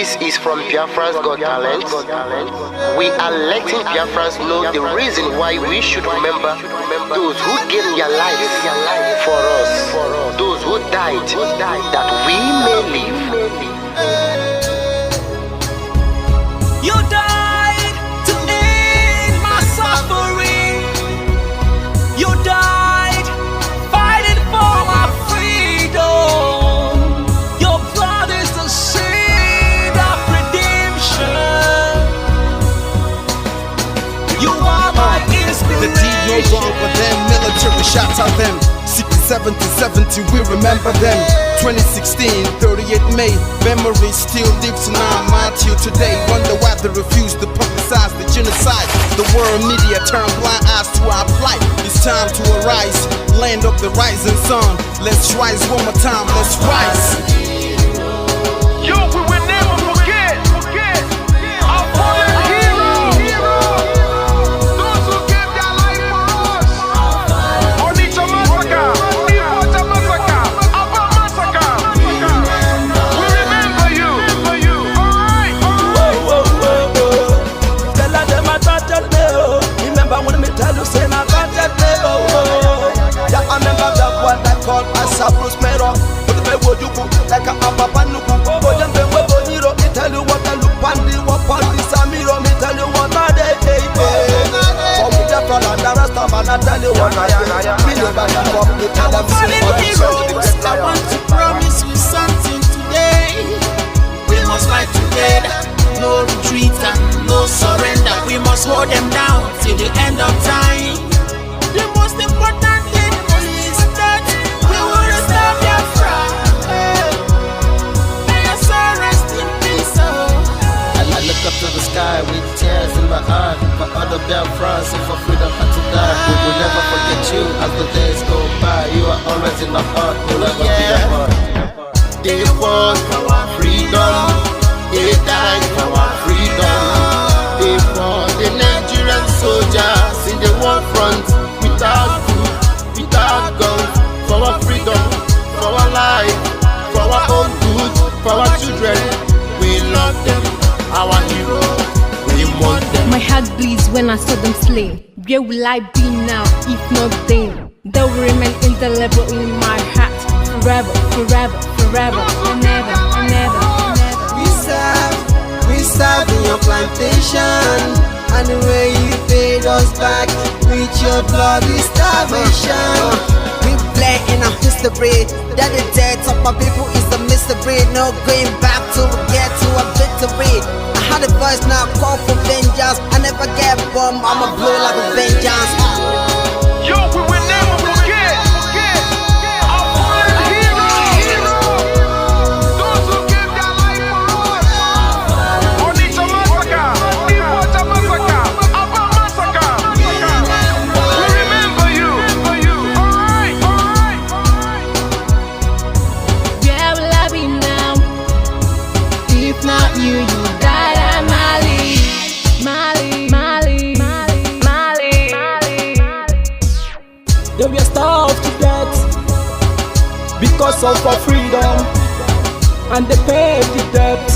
This is from Biafra's Got Talent. We are letting Biafrans know the reason why we should remember those who gave their lives for us, those who died that we may live. You died to end my suffering. You died fighting for my freedom. Your blood is the seed of redemption. You are my inspiration. The deed no wrong with them, military shots at them. 67 to 70, we remember them. 2016, 38 May, memory still lives in our mind till today. Wonder why they refuse to publicize the genocide. The world media turn blind eyes to our plight. It's time to arise, land of the rising sun. Let's rise one more time, let's rise. Yo, we will never forget our fallen heroes. Those who gave their life for us. Onitsha massacre, Ipocha massacre, Aba massacre. We remember you. Alright. Tell them I got that day. Remember when me tell you say I got that day. Yeah, I remember that one that called us a Bruce Mero. But the way you go like a Papa Nuku. But then when we go, me tell you what I look on the Samiro. Me tell you what I day. For me the front and the rest of man, I tell you what I do. Me know that you come to tell them. I want to promise you something today. We must fight together, no retreat and no surrender. We must hold them down till the end of time. The most important thing is that we will restore Biafra. May your soul rest in peace. I look up to the sky with tears in my eyes. For other Biafrans, and for freedom had to die. We will never forget you as the days go by. You are always in my heart, you'll never be apart. They fought for our freedom. They died for our freedom. They fought the Nigerian soldiers in the war front without food, without guns, for our freedom, for our life, for our own good, for our children. We love them, our heroes. We want them. My heart bleeds when I saw them slain. Where will I be now if not then? They will remain indelible in my heart forever, forever, forever, and never, and never, and never. We serve in your plantation, and the way you paid us back with your bloody starvation. We play in our history that the death of my people is a mystery. No going back to get to a victory. I had a voice now call for vengeance. I never get bombed, I'ma blow like a vengeance. Yo, we will never forget our fallen heroes. Those who gave their life for us. Onitsha massacre, Ipocha massacre, Aba massacre. We remember you. Alright. Where will I be now? If not you, you died at Mali. They were starved to death because of our freedom, and they paid the debt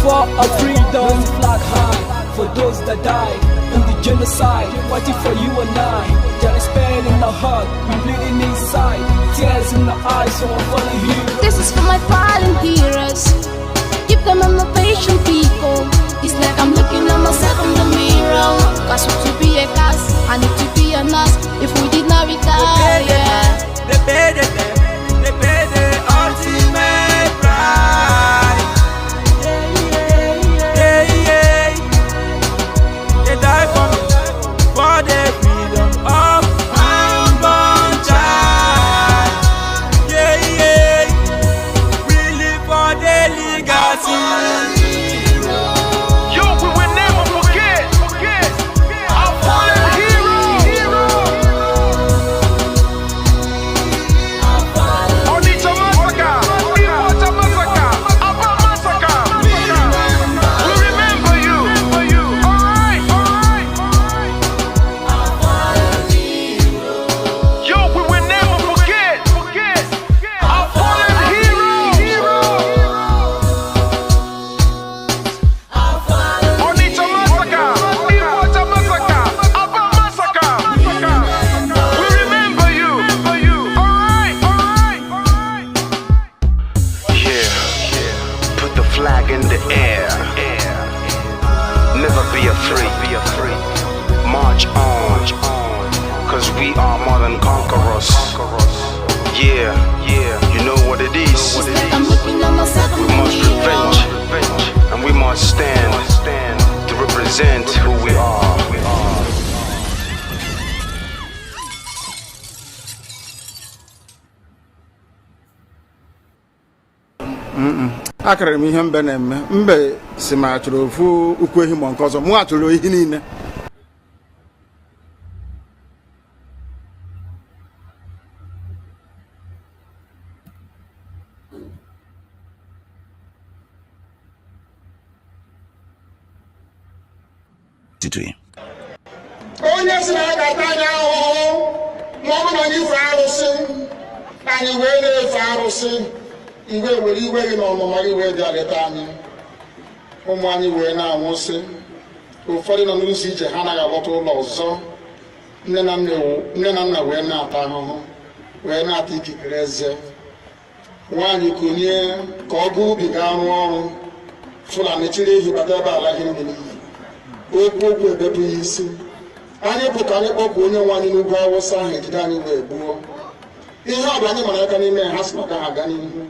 for our freedom. Flag high for those that died in the genocide, fighting for you and I. There is pain in our heart, we bleeding inside, tears in our eyes, so I'm falling here. This is for my fallen heroes. Give them a motivation, people. It's like I'm looking at myself in the mirror. Cause to be a cast, I need to be a nurse. If we did not retire, They paid the ultimate price. They died for me, for the freedom of unborn child. We live for the flag in the air. Never be afraid. March on, cause we are more than conquerors. Yeah, you know what it is. We must revenge, and we must stand to represent who we are. Akara m ihe mbe na-eme mbe si ma achọrọ ofu ukwu ehi ma nke ọzọ mụ achọrọ ihe niile. Onye si na agata anya ahụhụ ma ọ bụ na anyị fe arụsị anyị wee na-efe arụsị iwe were iwe gị na ọmụma gị wee dị aleta anyị ụmụ anyị wee na-anwụsị ụfọdụ nọ n'ụzọ ije ha anaghị alọta ụlọ ọzọ nne na nna wee na-ata ahụhụ wee na-ata ikikere eze nwaanyị konye ka ọ gaa ubi ga arụ ọrụ Fulani chiri ehi bata ebe ala gị n'iyi okwu ebepụ ya isi anyị pụta anyị kpọpụ onye nwe anyị n'ugwu Awụsa ahụ ejide anyị wee gbuo ihe ọ bụ anyị mara aka n'ime ha si maka ha gaa n'ihu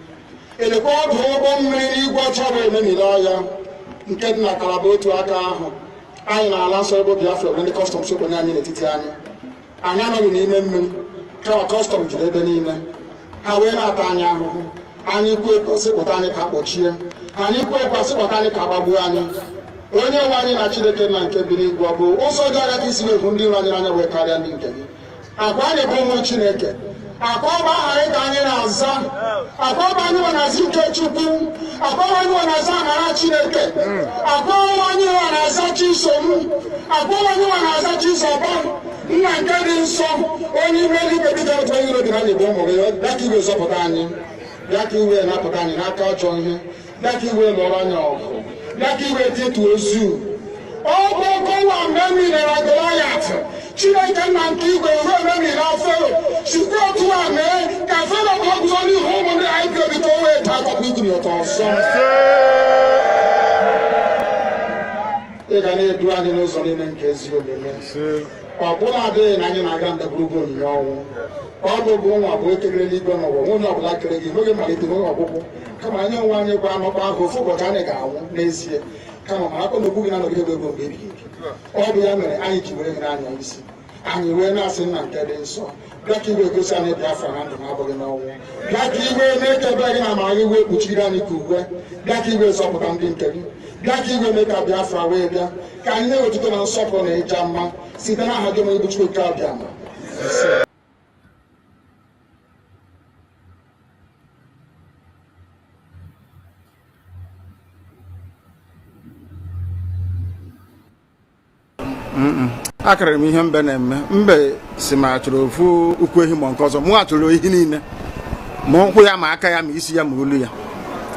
elekwa ọdụ ụgbọ mmiri n'igwe ọcha bụ ememiri ọhịa nke dị na Kalaba otu aka ahụ anyị na-ala nsọ ebe Biafra bụ ndị kọstọm sokwenye anyị n'etiti anyị anọghị n'ime mmiri kama kọstọm jiri ebe niile ha wee na-ata anyị ahụhụ anyị kwuo sịpụta anyị ka kpọchie anyị kwuo sịpụta anyị ka gbagbuo anyị onye nwe anyị na Chineke na nke bi n'igwe ọ bụ ụzọ dị agha isi na-ebu ndị iro anyị n'anya wee karịa ndị nke gị akwa anyị bụ ụmụ Chineke akwa ọba aha anyị ka anyị na-aza akwa ọba anyị nwe na-aza ike Chukwu akwa ọba anyị nwe na-aza amara Chineke akwa ọba anyị nwe na-aza Chisom akwa ọba anyị nwe na-aza Chizoba nna nke dị nsọ onye ime eluigwe dịka otu onye iro dị na anyị bụ ụmụ gị bịa ka iwe zọpụta anyị bịa ka iwe napụta anyị n'aka ọjọọ ihe bịa ka iwe lụọrọ anyị ọgụ bịa ka iwe dịtụ ozu ọgbọgọwa memilera Goliath Chineke nna nke igwe ruo memiri Fero sikwa otu a mee ka Fero ka ọ guzo n'ihu ụmụ ndị anyị ga-ebi ka o wee taa akọkọ ikiri ụtọ ọsọ ị ga na-edu anyị n'ụzọ niile nke ezi omume ọ bụla adịghị na anyị na-aga ndagwurugwu onyinye ọnwụ ọ bụ nwa bụ ekele eluigwe n'ụwa onye ọbụla kere gị n'oge mmalite n'oge ọgwụgwụ kama anyị onwe anyị gwa anọkwa ahụ ofu ụbọchị anyị ga-anwụ n'ezie kama ma akọ n'okwu gị na-anọgide ego mgbe ebighị ebi ọ bụ ya mere anyị ji were gị n'anya isi anyị wee na-asị nna nke dị nsọ bịa ka iwe gosi anyị Biafra na ndụ na-abụghị n'ọnwụ bịa ka iwe mee ka ebe gị na amara gị wee kpuchiri anyị ka uwe bịa ka iwe zọpụta ndị nke gị bịa ka iwe mee ka Biafra wee bịa ka anyị na-ewetụta na nsọpụrụ na ịja mma site n'aha gị onye bụ Chukwu abịa ma akara m ihe mbe na-eme mbe si ma achọrọ ofu ukwu ehi ma nke ọzọ mụ achọrọ ihe niile ma ụkwụ ya ma aka ya ma isi ya ma olu ya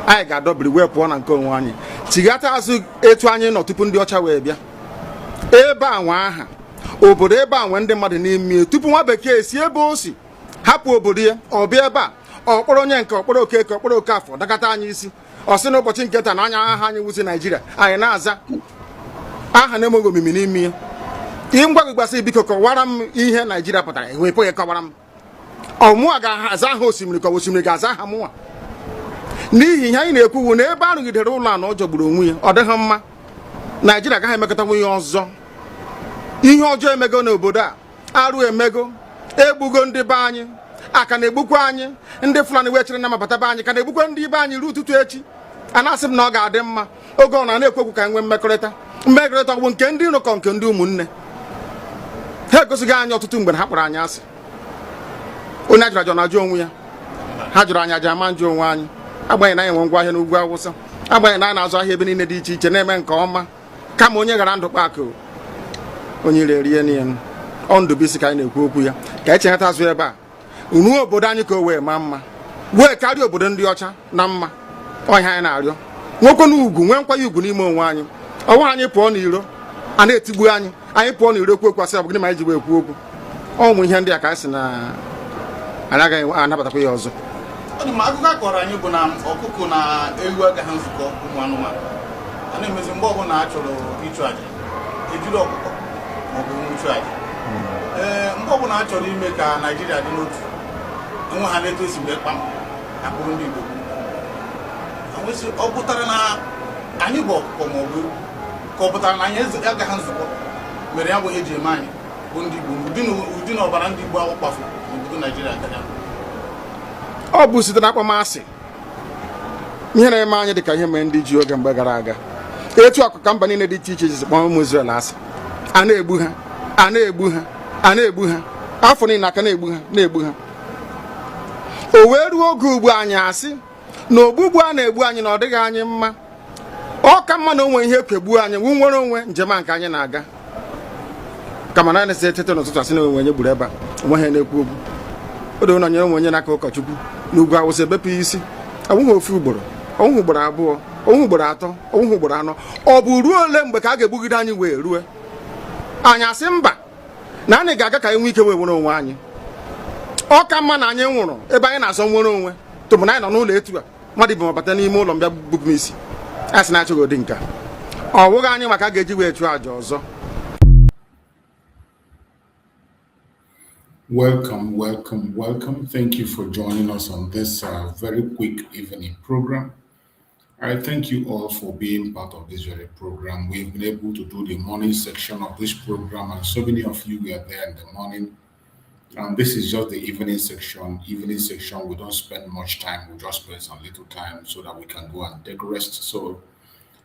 anyị ga-adọbiri wee pụọ na nke onwe anyị tighata azụ etu anyị nọ tupu ndị ọcha wee bịa ebe a nwa aha obodo ebe a nwe ndị mmadụ n'ime tupu nwa bekee si ebe o si hapụ obodo ya ọ bịa ebe a ọkpọrọ onye nke ọkpọrọ Okeke ọkpọrọ Okafọ dakata anyị isi ọ sị n'ụbọchị nke taa na anya aha anyị wusi Naijiria anyị na-aza aha na-enweghị omimi n'ime ya ihe ngwa gị gbasị biko kọwara m ihe Naijiria pụtara enwepụghị kọwara m ọmụa ga-aza aha osimiri ka osimiri ga-aza aha mụnwa n'ihi ihe anyị na-ekwuwu na ebe a rụgidere ụlọ a na ọ jọgburu onwe ya ọ dịghị mma Naijiria agaghị emekọtanwu ihe ọzọ ihe ọjọọ emego n'obodo a arụ emego egbugo ndị be anyị aka na-egbukwa anyị ndị Fulani wee chere na mabata be anyị ka na-egbukwa ndị be anyị ruo ụtụtụ echi a na-asị m na ọ ga-adị mma oge ọ na-ekwekwu ka nwee mmekọrịta bụ nke ndị iro kọ nke ndị ụmụnne ha egosighị anyị ọtụtụ mgbe ha kpọrọ anyị asị onye ajụrụ ajụ na-ajụ onwe ya ha jụrụ anyị aja ama njụ onwe anyị agbanyeghị na anyị nwe ngwa ahịa n'ugwu Awụsa agbanyeghị na anyị na-azụ ahịa ebe niile dị iche iche na-eme nke ọma kama onye gara ndụ kpakụ onye ire rie n'ihe ọ Ndụbụisi ka anyị na-ekwu okwu ya ka echeghata azụ ebe a ruo obodo anyị ka o wee maa mma wee karịa obodo ndị ọcha na mma ọhịa anyị na-arịọ nwoke na ugwu nwee nkwanye ugwu n'ime onwe anyị ọnwa anyị pụọ n'iro a na-etigbu anyị pụọ n'iro ekwu okwu asị ọ bụ gịnị ma anyị ji wee ekwu okwu ọnwụ ihe ndị a ka anyị sị na anaghị anabatakwa ya ọzọ Ọ dị ma akụkọ akọrọ anyị bụ na ọkụkọ na ewu agaghị nzukọ ụmụ anụmanụ. A na-emezi mgbe ọbụla a chọrọ ịchụ aja, ejiri ọkụkọ maọbụ nwụchụ aja. Mgbe ọbụla a chọrọ ime ka Naijiria dị n'otu, enwe ha na-eto esi mgbe kpam akpụrụ ndị Igbo. Ọ pụtara na anyị bụ ọkụkọ maọbụ ka ọ pụtara na anyị agaghị nzukọ mere ya bụ ihe eji eme anyị bụ ndị Igbo ụdị na ọbara ndị Igbo ahụ kpafu n'obodo Naijiria gaja. Ọ bụ site n'akpọmasị ihe na-eme anyị dịka ihe mere ndị ji oge mgbe gara aga. Etu akụ ka mba niile dị iche iche ji kpọọ ụmụ Izrel asị, a na-egbu ha, a na-egbu ha, a na-egbu ha, afọ niile aka na-egbu ha na-egbu ha. O wee ruo oge ugbu anyị asị na ogbugbu a na-egbu anyị na ọ dịghị anyị mma. Ọ ka mma na onwe ihe kwegbuo anyị wu nwere onwe njem a nke anyị na-aga kama na na-esi etete n'ụtụtụ asị na onwe onye gburu ebe a onwe ha na-ekwu okwu. O doo na onye onwe onye n'aka ụkọchukwu n'ugwu Awụsa ebepụ isi ọnwụghị ofu ugboro, ọnwụghị ugboro abụọ, ọnwụghị ugboro atọ, ọnwụghị ugboro anọ. Ọ bụ ruo ole mgbe ka a ga-egbugide anyị wee rue anyị asị mba na anyị ga-aga ka anyị nwee ike wee nwere onwe anyị? Ọ ka mma na anyị nwụrụ ebe anyị na-azọ nwere onwe tụmụ na anyị nọ n'ụlọ etu a mmadụ ibe mabata n'ime ụlọ mbịa bupụ m isi a sị na achọghị ụdị nka. Ọ bụghị anyị maka a ga-eji wee chụọ àjà ọzọ. Welcome, welcome, welcome. Thank you for joining us on this very quick evening program. I thank you all for being part of this very program. We've been able to do the morning section of this program, and so many of you were there in the morning. And this is just the evening section. Evening section, we don't spend much time. We just spend some little time so that we can go and take rest. So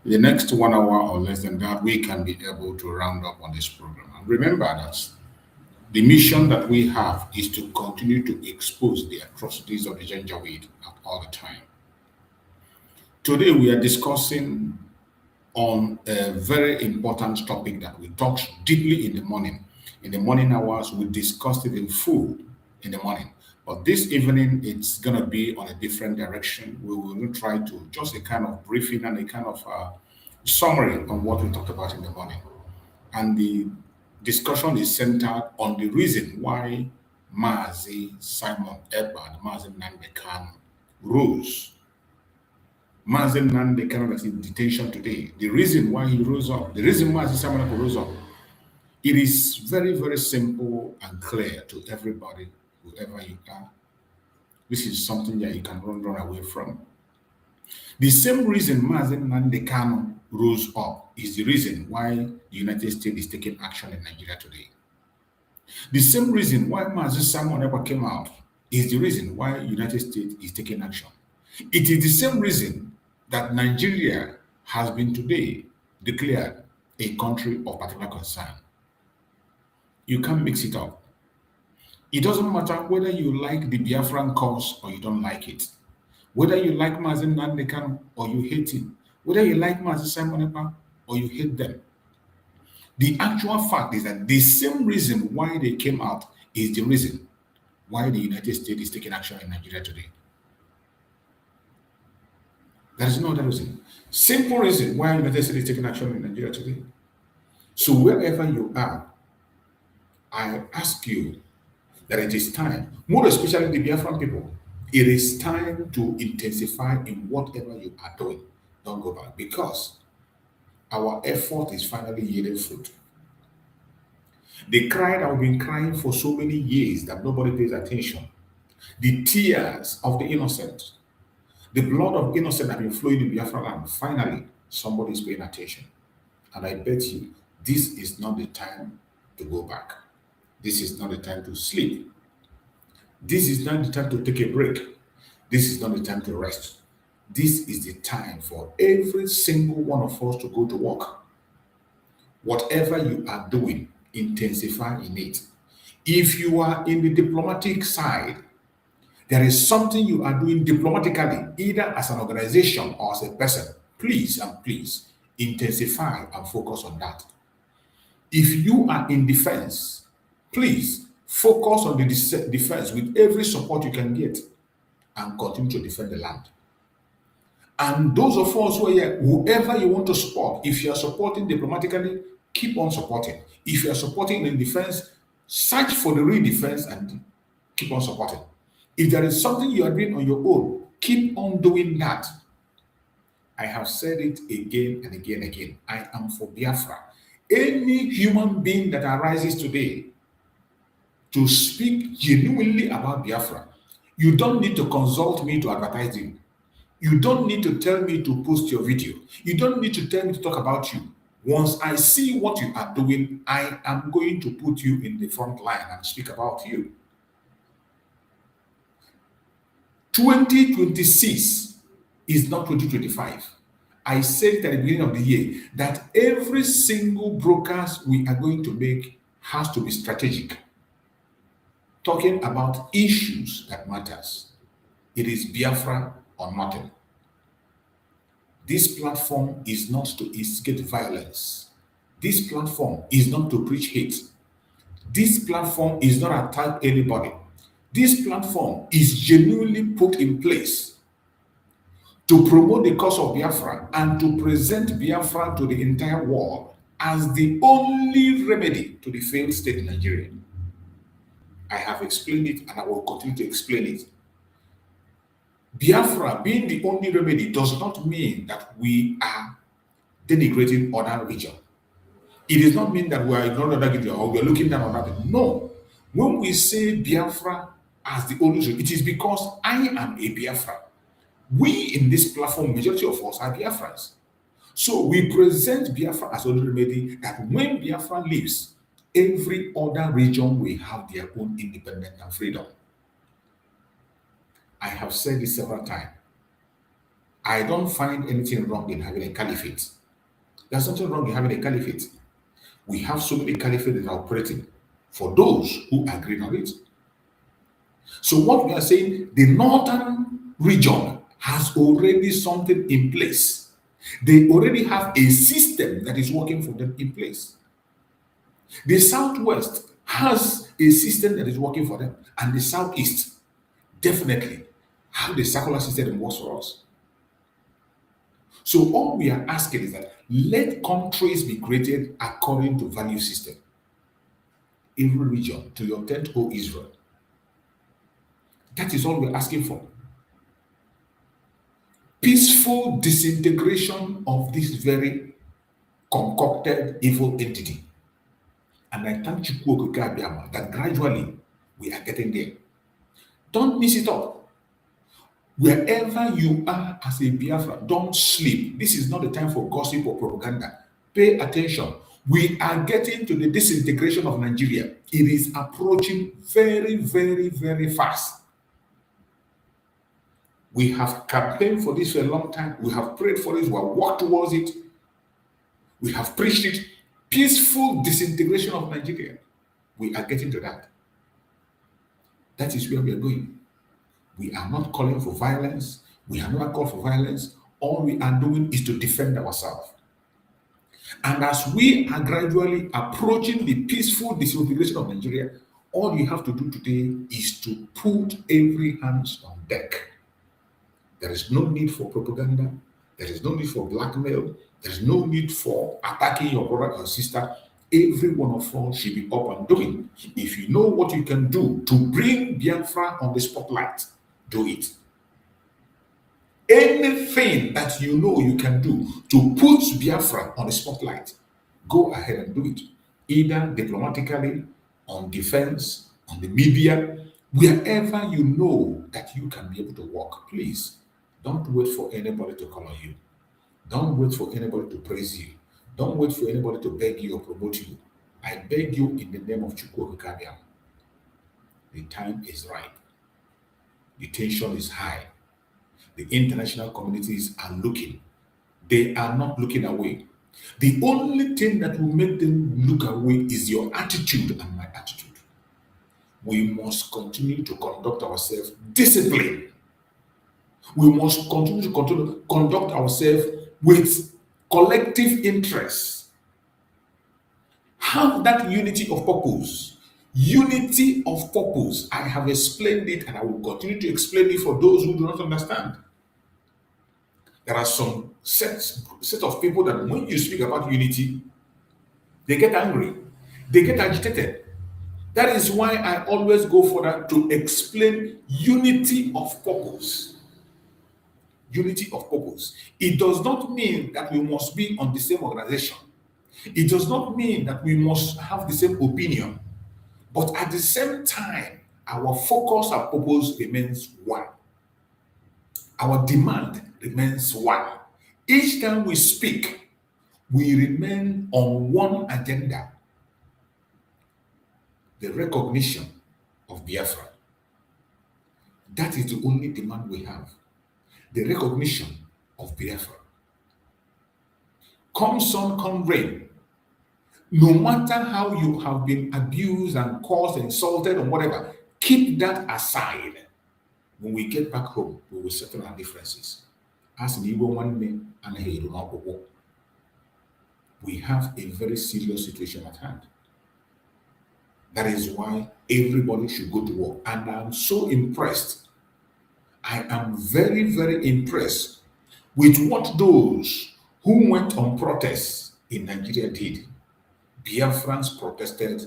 the next 1 hour or less than that, we can be able to round up on this program. And remember that the mission that we have is to continue to expose the atrocities of the Janjaweed at all the time. Today we are discussing on a very important topic that we talked deeply in the morning. In the morning hours, we discussed it in full in the morning. But this evening, it's going to be on a different direction. We will try to just a kind of briefing and a kind of summary on what we talked about in the morning. And the discussion is centered on the reason why Mazi, Simon Ekpa, and Mazi Nnamdi Kanu rose. Mazi Nnamdi Kanu is in detention today. The reason why he rose up, the reason why Simon Ekpa rose up, it is very, very simple and clear to everybody, whoever you are. This is something that you can run away from. The same reason Mazi Nnamdi Kanu rose up is the reason why the United States is taking action in Nigeria today. The same reason why Mazi Simon Ekpa came out is the reason why the United States is taking action. It is the same reason that Nigeria has been today declared a country of particular concern. You can't mix it up. It doesn't matter whether you like the Biafran cause or you don't like it. Whether you like Mazi Nnamdi Kanu or you hate him. Whether you like Mazi Simon Ekpa or you hate them. The actual fact is that the same reason why they came out is the reason why the United States is taking action in Nigeria today. There is no other reason. Simple reason why the United States is taking action in Nigeria today. So wherever you are, I ask you that it is time, more especially the Biafran people, it is time to intensify in whatever you are doing. Don't go back, because our effort is finally yielding fruit. The cry that we've been crying for so many years that nobody pays attention, the tears of the innocent, the blood of innocent that have been flowing in Biafra land, finally somebody is paying attention. And I bet you, this is not the time to go back. This is not the time to sleep. This is not the time to take a break. This is not the time to rest. This is the time for every single one of us to go to work. Whatever you are doing, intensify in it. If you are in the diplomatic side, there is something you are doing diplomatically, either as an organization or as a person, please and please intensify and focus on that. If you are in defense, please focus on the defense with every support you can get and continue to defend the land. And those of us who are here, whoever you want to support, if you are supporting diplomatically, keep on supporting. If you are supporting in defense, search for the real defense and keep on supporting. If there is something you are doing on your own, keep on doing that. I have said it again and again and again. I am for Biafra. Any human being that arises today to speak genuinely about Biafra, you don't need to consult me to advertise you. You don't need to tell me to post your video. You don't need to tell me to talk about you. Once I see what you are doing, I am going to put you in the front line and speak about you. 2026 is not 2025. I said at the beginning of the year that every single broadcast we are going to make has to be strategic, talking about issues that matters. It is Biafra or nothing. This platform is not to instigate violence. This platform is not to preach hate. This platform is not to attack anybody. This platform is genuinely put in place to promote the cause of Biafra and to present Biafra to the entire world as the only remedy to the failed state in Nigeria. I have explained it and I will continue to explain it. Biafra being the only remedy does not mean that we are denigrating other regions. It does not mean that we are ignoring other regions or we are looking down on other. No. When we say Biafra as the only solution, it is because I am a Biafra. We in this platform, majority of us are Biafrans. So we present Biafra as only remedy that when Biafra leaves, every other region will have their own independence and freedom. I have said this several times. I don't find anything wrong in having a caliphate. There's nothing wrong in having a caliphate. We have so many caliphates that are operating for those who agree on it. So what we are saying, the northern region has already something in place. They already have a system that is working for them in place. The southwest has a system that is working for them, and the southeast definitely have the circular system that works for us. So all we are asking is that let countries be created according to value system. Every region to your tent, O Israel. That is all we're asking for. Peaceful disintegration of this very concocted evil entity. And I thank you that gradually we are getting there. Don't miss it up. Wherever you are as a Biafra, don't sleep. This is not the time for gossip or propaganda. Pay attention. We are getting to the disintegration of Nigeria. It is approaching very, very, very fast. We have campaigned for this for a long time. We have prayed for it. We have worked towards it. We have preached it. Peaceful disintegration of Nigeria. We are getting to that. That is where we are going. We are not calling for violence. We are not calling for violence. All we are doing is to defend ourselves. And as we are gradually approaching the peaceful disintegration of Nigeria, all you have to do today is to put every hands on deck. There is no need for propaganda. There is no need for blackmail. There is no need for attacking your brother or sister. Every one of us should be up and doing. If you know what you can do to bring Biafra on the spotlight, do it. Anything that you know you can do to put Biafra on the spotlight, go ahead and do it. Either diplomatically, on defense, on the media, wherever you know that you can be able to work. Please, don't wait for anybody to call on you. Don't wait for anybody to praise you. Don't wait for anybody to beg you or promote you. I beg you in the name of Geopolitical. The time is right. The tension is high. The international communities are looking. They are not looking away. The only thing that will make them look away is your attitude and my attitude. We must continue to conduct ourselves disciplined. We must continue to conduct ourselves with collective interests. Have that unity of purpose. Unity of purpose. I have explained it and I will continue to explain it for those who do not understand. There are some set of people that when you speak about unity, they get angry, they get agitated. That is why I always go further to explain unity of purpose. Unity of purpose. It does not mean that we must be on the same organization. It does not mean that we must have the same opinion. But at the same time, our focus and purpose remains one. Our demand remains one. Each time we speak, we remain on one agenda: the recognition of Biafra. That is the only demand we have: the recognition of Biafra. Come sun, come rain, no matter how you have been abused and caused, insulted, or whatever, keep that aside. When we get back home, we will settle our differences. As in Igbo one name and a we have a very serious situation at hand. That is why everybody should go to work. And I'm so impressed. I am very, very impressed with what those who went on protests in Nigeria did. Biafrans protested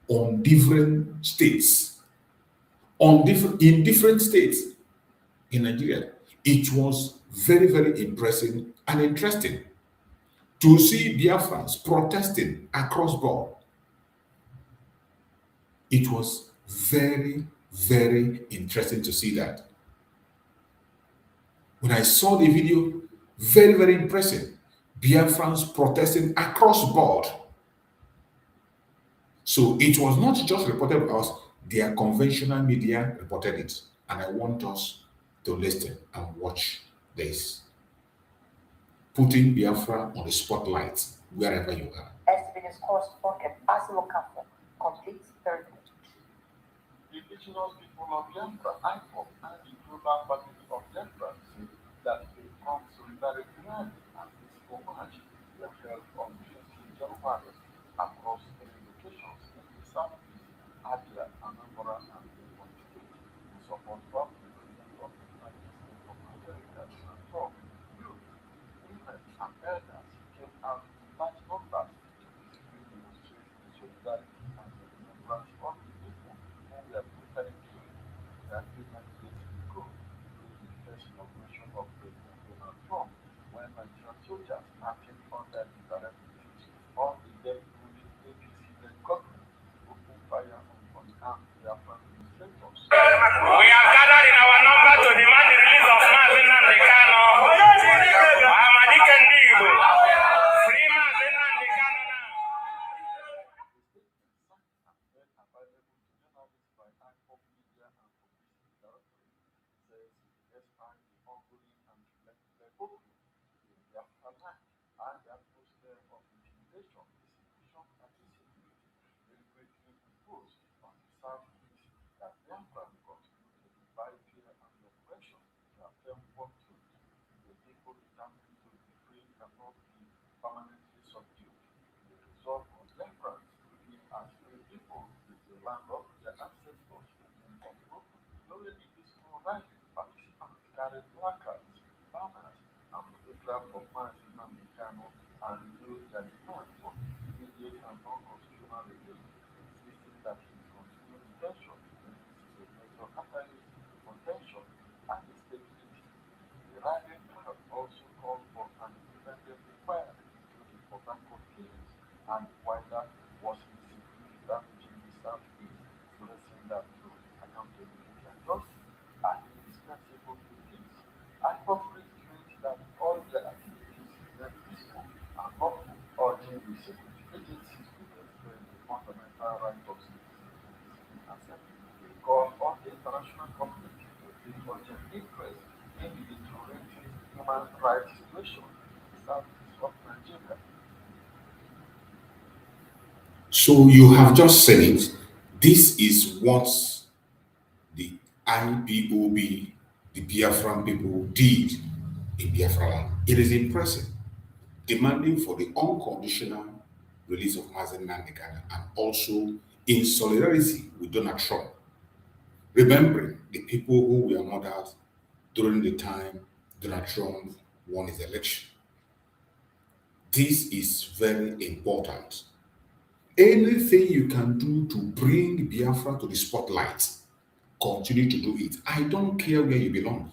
on different states, in different states in Nigeria. It was very, very impressive and interesting to see Biafrans protesting across board. It was very, very interesting to see that. When I saw the video, very, very impressive. Biafrans protesting across board. So it was not just reported by us, their conventional media reported it. And I want us to listen and watch this. Putting Biafra on the spotlight wherever you are. As to be discussed for a possible conflict, complete third. The indigenous people of Biafra, IPOP, and the global family of Biafra say that they come solidarity rally and peaceful march were held on 15 January across three locations in the southeast, Abia, Anambra, and Lagos State in support of the President of the United States of America, Donald Trump. Youth, women, and elders came out in large numbers to peacefully demonstrate the solidarity and the remembrance of the people who were brutally killed that 8 years ago during the first inauguration of President Donald Trump, when Nigerian soldiers acting under the direct orders of the then ruling APC-led government opened fire on unarmed Biafran demonstrators. We are gathered in our number to demand the release of Mazi Nnamdi Kanu. Free Mazi Nnamdi Kanu now. And the atmosphere of intimidation, persecution, and insecurity deliberately imposed on the southeast that Biafra continue to divide fear and oppression to attempt what truth. The people determined to be free cannot be permanently subdued. The result of Biafra to be as free people is the land of their ancestors and unbroken. During the peaceful rally, participants carried placards, banners, and photographs of Mazi Nnamdi Kanu and renewed their demand for immediate and non-constitutional release, insisting that his continued detention is a major catalyst to contention and instability. The rallying crowd also called for an independent inquiry into the Port Harcourt killings and wider worsening security damaging the southeast, stressing that truth, accountability, and justice are indispensable to peace. IPOP reiterates that all their activities remain peaceful and lawful, urging the security agencies to respect the fundamental right of citizens to peaceful assembly. They call on the international community to take urgent interest in the deteriorating human rights situation in the southeast of Nigeria. So you have just said it. This is what the IPOB, the Biafran people, did in Biafra land. It is impressive, demanding for the unconditional release of Mazi Nnamdi Kanu and also in solidarity with Donald Trump, remembering the people who were murdered during the time Donald Trump won his election. This is very important. Anything you can do to bring Biafra to the spotlight, continue to do it. I don't care where you belong.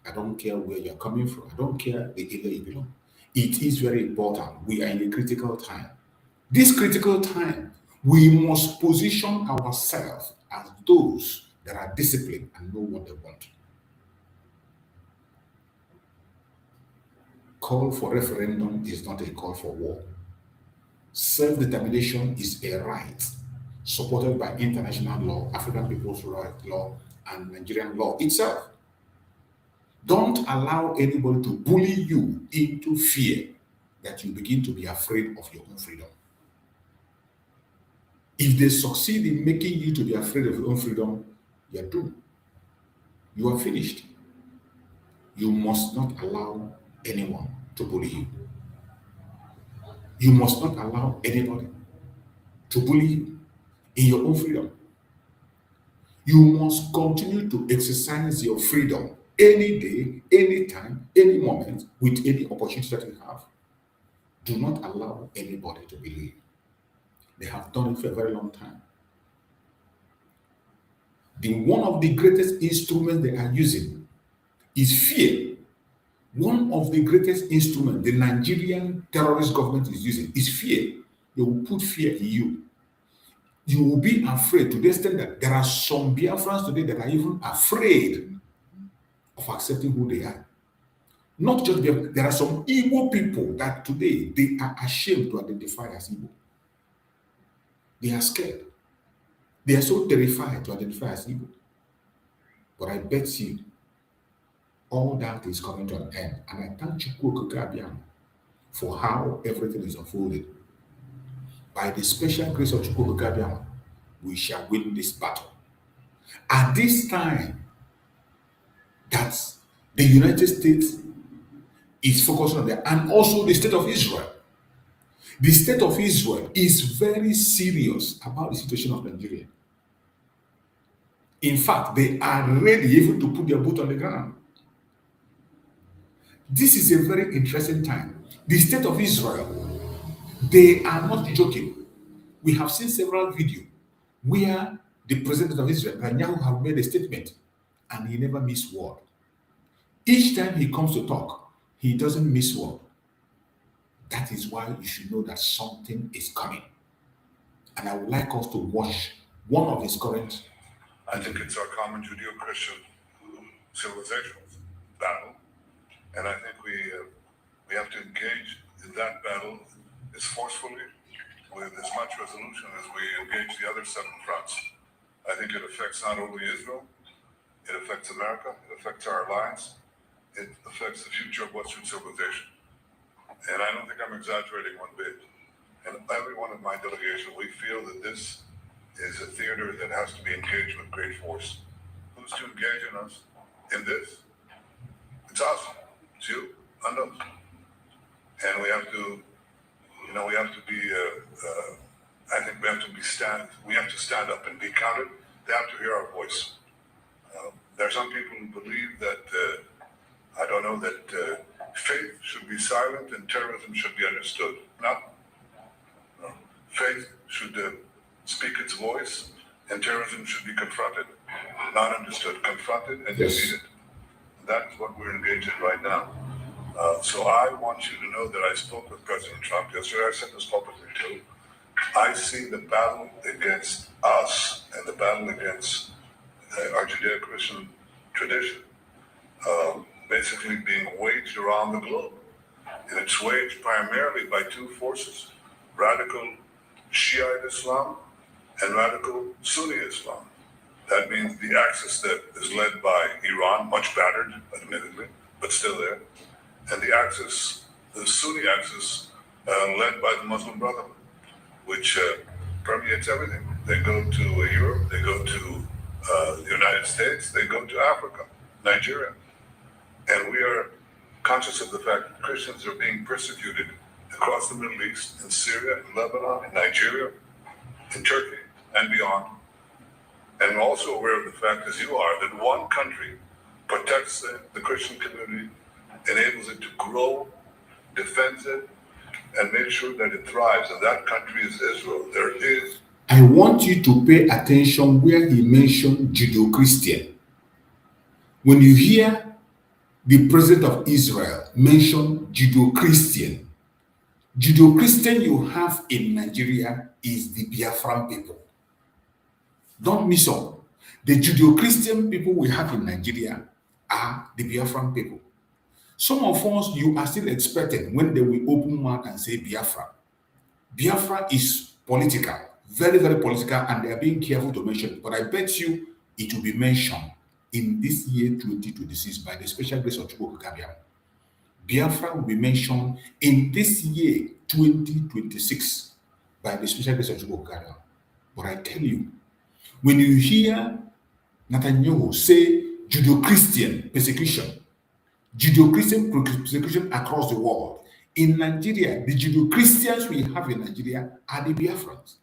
I don't care where you're coming from. I don't care the area you belong. It is very important. We are in a critical time. This critical time, we must position ourselves as those that are disciplined and know what they want. Call for referendum is not a call for war. Self-determination is a right supported by international law, African People's Rights Law, and Nigerian law itself. Don't allow anybody to bully you into fear that you begin to be afraid of your own freedom. If they succeed in making you to be afraid of your own freedom, you are doomed. You are finished. You must not allow anyone to bully you. You must not allow anybody to bully you in your own freedom. You must continue to exercise your freedom any day, any time, any moment, with any opportunity that you have. Do not allow anybody to bully you. They have done it for a very long time. One of the greatest instruments they are using is fear. One of the greatest instruments the Nigerian terrorist government is using is fear. They will put fear in you. You will be afraid to the extent that there are some Biafrans today that are even afraid of accepting who they are. Not just Biafra, there are some Igbo people that today they are ashamed to identify as Igbo. They are scared. They are so terrified to identify as Igbo. But I bet you all that is coming to an end. And I thank Chukwu for how everything is unfolded. By the special grace of Chukwu, we shall win this battle. At this time that the United States is focused on that, and also the state of Israel. The state of Israel is very serious about the situation of Nigeria. In fact, they are ready even to put their boot on the ground. This is a very interesting time. The state of Israel, they are not joking. We have seen several videos where the president of Israel, Netanyahu, have made a statement and he never missed word. Each time he comes to talk, he doesn't miss word. That is why you should know that something is coming. And I would like us to watch one of his current. I think it's our common Judeo-Christian civilization battle. And I think we have to engage in that battle as forcefully, with as much resolution as we engage the other 7 fronts. I think it affects not only Israel, it affects America, it affects our alliance, it affects the future of Western civilization. And I don't think I'm exaggerating one bit. And everyone in my delegation, we feel that this is a theater that has to be engaged with great force. Who's to engage in us in this? It's us, it's you, and us. And we have to, we have to be, I think we have to stand up and be counted. They have to hear our voice. There are some people who believe that, that faith should be silent and terrorism should be understood. No. Faith should speak its voice and terrorism should be confronted, not understood, confronted and defeated. That is what we're engaged in right now. So I want you to know that I spoke with President Trump yesterday. I said this publicly too. I see the battle against us and the battle against our Judeo-Christian tradition basically being waged around the globe. And it's waged primarily by 2 forces, radical Shiite Islam and radical Sunni Islam. That means the axis that is led by Iran, much battered, admittedly, but still there, and the axis, the Sunni axis, led by the Muslim Brotherhood, which permeates everything. They go to Europe, they go to the United States, they go to Africa, Nigeria. And we are conscious of the fact that Christians are being persecuted across the Middle East, in Syria, in Lebanon, in Nigeria, in Turkey, and beyond. And we're also aware of the fact, as you are, that one country protects the Christian community, enables it to grow, defends it, and make sure that it thrives, and that country is Israel. There is. I want you to pay attention where he mentioned Judeo-Christian. When you hear the president of Israel mention Judeo-Christian, Judeo-Christian you have in Nigeria is the Biafran people. Don't miss up. The Judeo-Christian people we have in Nigeria are the Biafran people. Some of us, you are still expecting when they will open mouth and say Biafra. Biafra is political, very, very political, and they are being careful to mention it. But I bet you it will be mentioned in this year 2026 by the special grace of Geopolitical. Biafra will be mentioned in this year 2026 by the special grace of Geopolitical. But I tell you, when you hear Netanyahu say Judeo-Christian persecution, Judeo-Christian persecution across the world, in Nigeria, the Judeo-Christians we have in Nigeria are the Biafrans.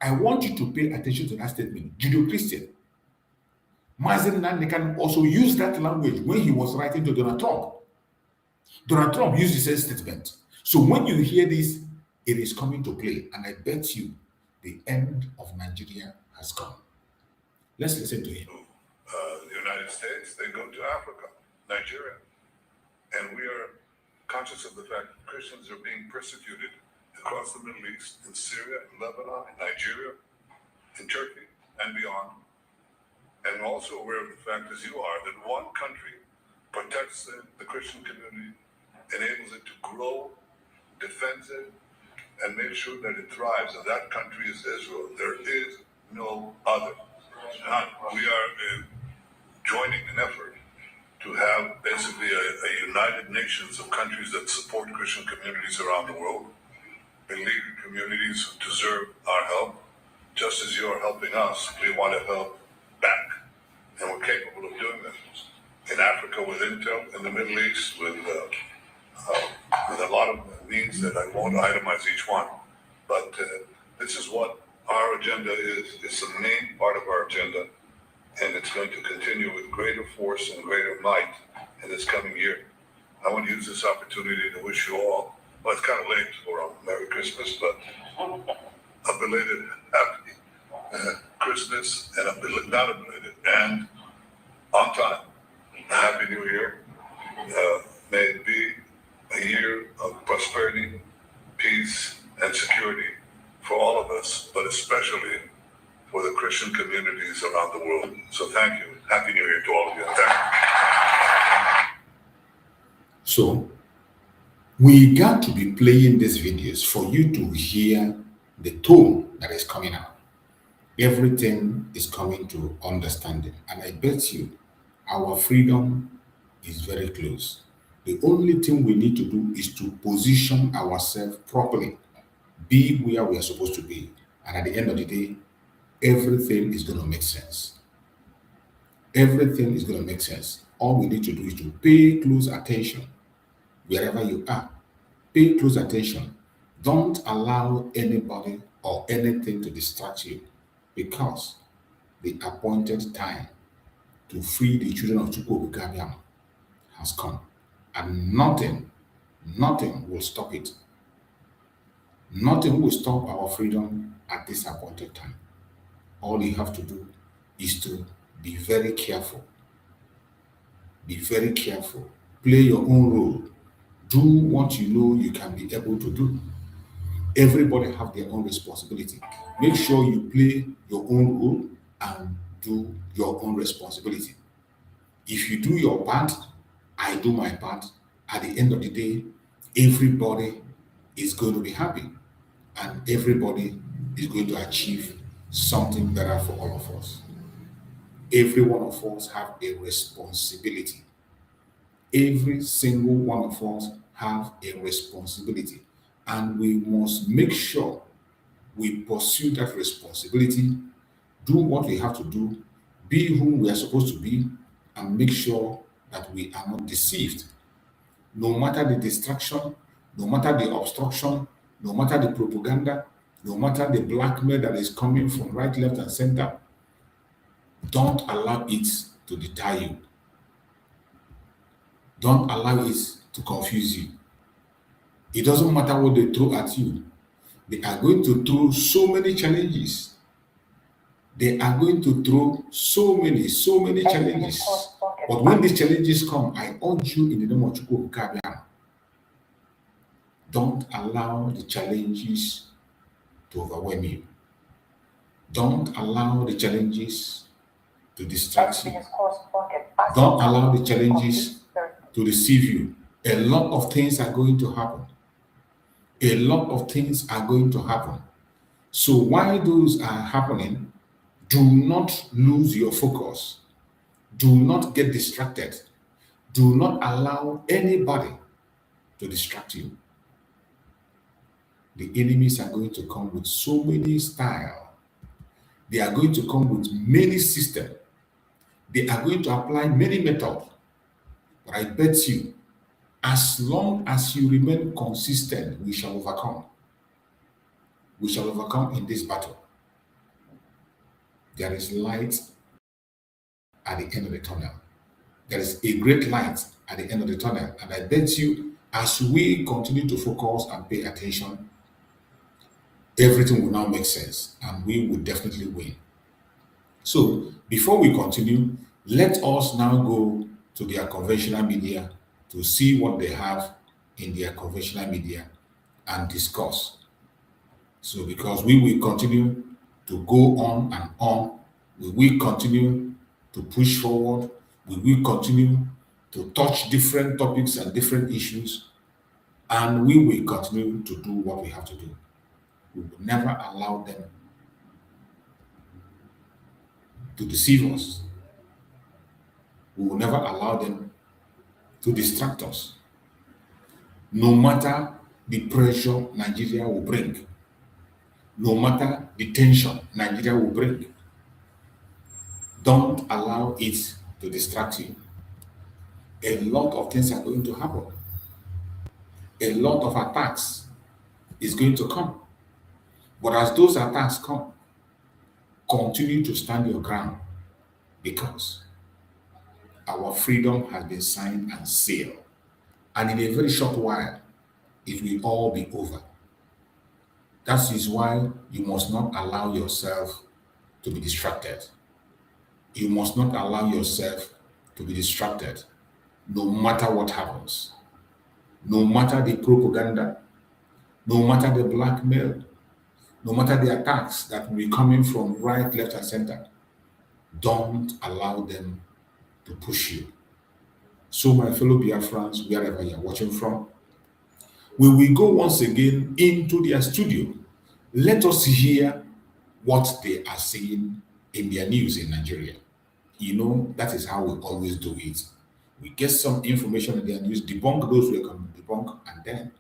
I want you to pay attention to that statement, Judeo-Christian. Mazi Nnamdi Kanu also used that language when he was writing to Donald Trump. Donald Trump used the same statement. So when you hear this, it is coming to play. And I bet you the end of Nigeria has come. Let's listen to him. The United States, they go to Africa, Nigeria. And we are conscious of the fact that Christians are being persecuted across the Middle East, in Syria, in Lebanon, in Nigeria, in Turkey, and beyond. And also aware of the fact, as you are, that one country protects the Christian community, enables it to grow, defends it, and makes sure that it thrives. And that country is Israel. There is no other. And we are joining an effort to have basically a United Nations of countries that support Christian communities around the world, beleaguered communities who deserve our help. Just as you're helping us, we want to help back, and we're capable of doing that. In Africa with Intel, in the Middle East with a lot of needs that I won't itemize each one. But this is what our agenda is. It's the main part of our agenda, and it's going to continue with greater force and greater might in this coming year. I want to use this opportunity to wish you all, well, it's kind of late for a Merry Christmas, but a belated Happy Christmas, and not a belated, and on time, a Happy New Year. May it be a year of prosperity, peace, and security for all of us, but especially for the Christian communities around the world. So thank you. Happy New Year to all of you. Thank you. So, we got to be playing these videos for you to hear the tone that is coming out. Everything is coming to understanding. And I bet you our freedom is very close. The only thing we need to do is to position ourselves properly, be where we are supposed to be. And at the end of the day, everything is going to make sense. Everything is going to make sense. All we need to do is to pay close attention wherever you are. Pay close attention. Don't allow anybody or anything to distract you, because the appointed time to free the children of Geopolitical has come. And nothing will stop it. Nothing will stop our freedom at this appointed time. All you have to do is to be very careful. Be very careful. Play your own role. Do what you know you can be able to do. Everybody have their own responsibility. Make sure you play your own role and do your own responsibility. If you do your part, I do my part. At the end of the day, everybody is going to be happy, and everybody is going to achieve something better for all of us. Every one of us have a responsibility. Every single one of us have a responsibility, and we must make sure we pursue that responsibility, do what we have to do, be whom we are supposed to be, and make sure that we are not deceived. No matter the distraction, no matter the obstruction, no matter the propaganda, no matter the blackmail that is coming from right, left, and center, don't allow it to deter you. Don't allow it to confuse you. It doesn't matter what they throw at you. They are going to throw so many challenges. They are going to throw so many challenges. But when these challenges come, I urge you in the name of Chukwu Kabiam, don't allow the challenges to overwhelm you. Don't allow the challenges to distract you. Don't allow the challenges to deceive you. A lot of things are going to happen. A lot of things are going to happen. So while those are happening, do not lose your focus. Do not get distracted. Do not allow anybody to distract you. The enemies are going to come with so many styles. They are going to come with many systems. They are going to apply many methods. But I bet you, as long as you remain consistent, we shall overcome. We shall overcome in this battle. There is light at the end of the tunnel. There is a great light at the end of the tunnel. And I bet you, as we continue to focus and pay attention, everything will now make sense and we will definitely win. So before we continue, let us now go to their conventional media to see what they have in their conventional media and discuss. So because we will continue to go on and on, we will continue to push forward, we will continue to touch different topics and different issues, and we will continue to do what we have to do. We will never allow them to deceive us. We will never allow them to distract us. No matter the pressure Nigeria will bring, no matter the tension Nigeria will bring, don't allow it to distract you. A lot of things are going to happen. A lot of attacks is going to come. But as those attacks come, continue to stand your ground, because our freedom has been signed and sealed. And in a very short while, it will all be over. That is why you must not allow yourself to be distracted. You must not allow yourself to be distracted, no matter what happens. No matter the propaganda, no matter the blackmail, no matter the attacks that will be coming from right, left, and center, don't allow them to push you. So my fellow Biafrans, wherever you're watching from, we will go once again into their studio. Let us hear what they are saying in their news in Nigeria. You know, that is how we always do it. We get some information in their news, debunk those we can debunk, and then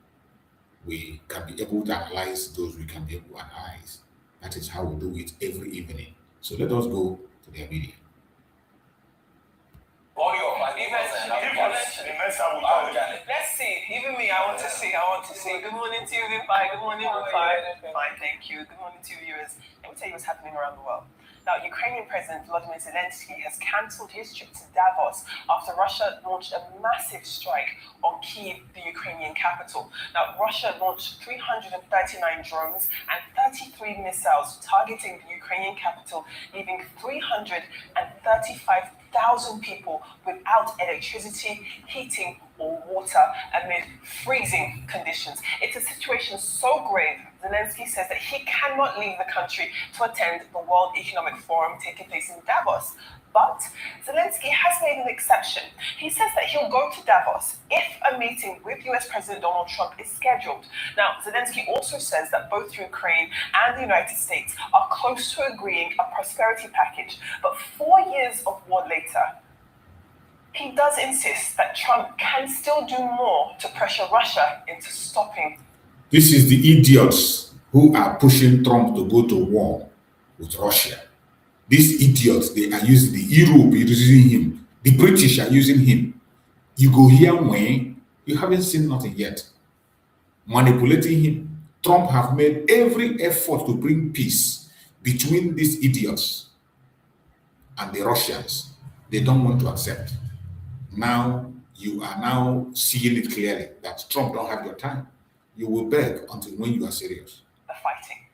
we can be able to analyze those we can be able to analyze. That is how we do it every evening. So let us go to their media. Let's see. Even me, I want to see. Good morning to you, Fine. Good morning, Fine, thank you. Good morning to you, viewers. Let me tell you what's happening around the world. Now, Ukrainian President Volodymyr Zelensky has cancelled his trip to Davos after Russia launched a massive strike on Kyiv, the Ukrainian capital. Now, Russia launched 339 drones and 33 missiles targeting the Ukrainian capital, leaving 335,000 people without electricity, heating, or water amid freezing conditions. It's a situation so grave, Zelensky says that he cannot leave the country to attend the World Economic Forum taking place in Davos. But Zelensky has made an exception. He says that he'll go to Davos if a meeting with US President Donald Trump is scheduled. Now, Zelensky also says that both Ukraine and the United States are close to agreeing a prosperity package. But 4 years of war later, he does insist that Trump can still do more to pressure Russia into stopping. This is the idiots who are pushing Trump to go to war with Russia. These idiots, they are using the Europe, using him. The British are using him. You go here when you haven't seen nothing yet. Manipulating him. Trump have made every effort to bring peace between these idiots and the Russians. They don't want to accept. Now, you are now seeing it clearly that Trump don't have your time. You will beg until when you are serious. The fighting.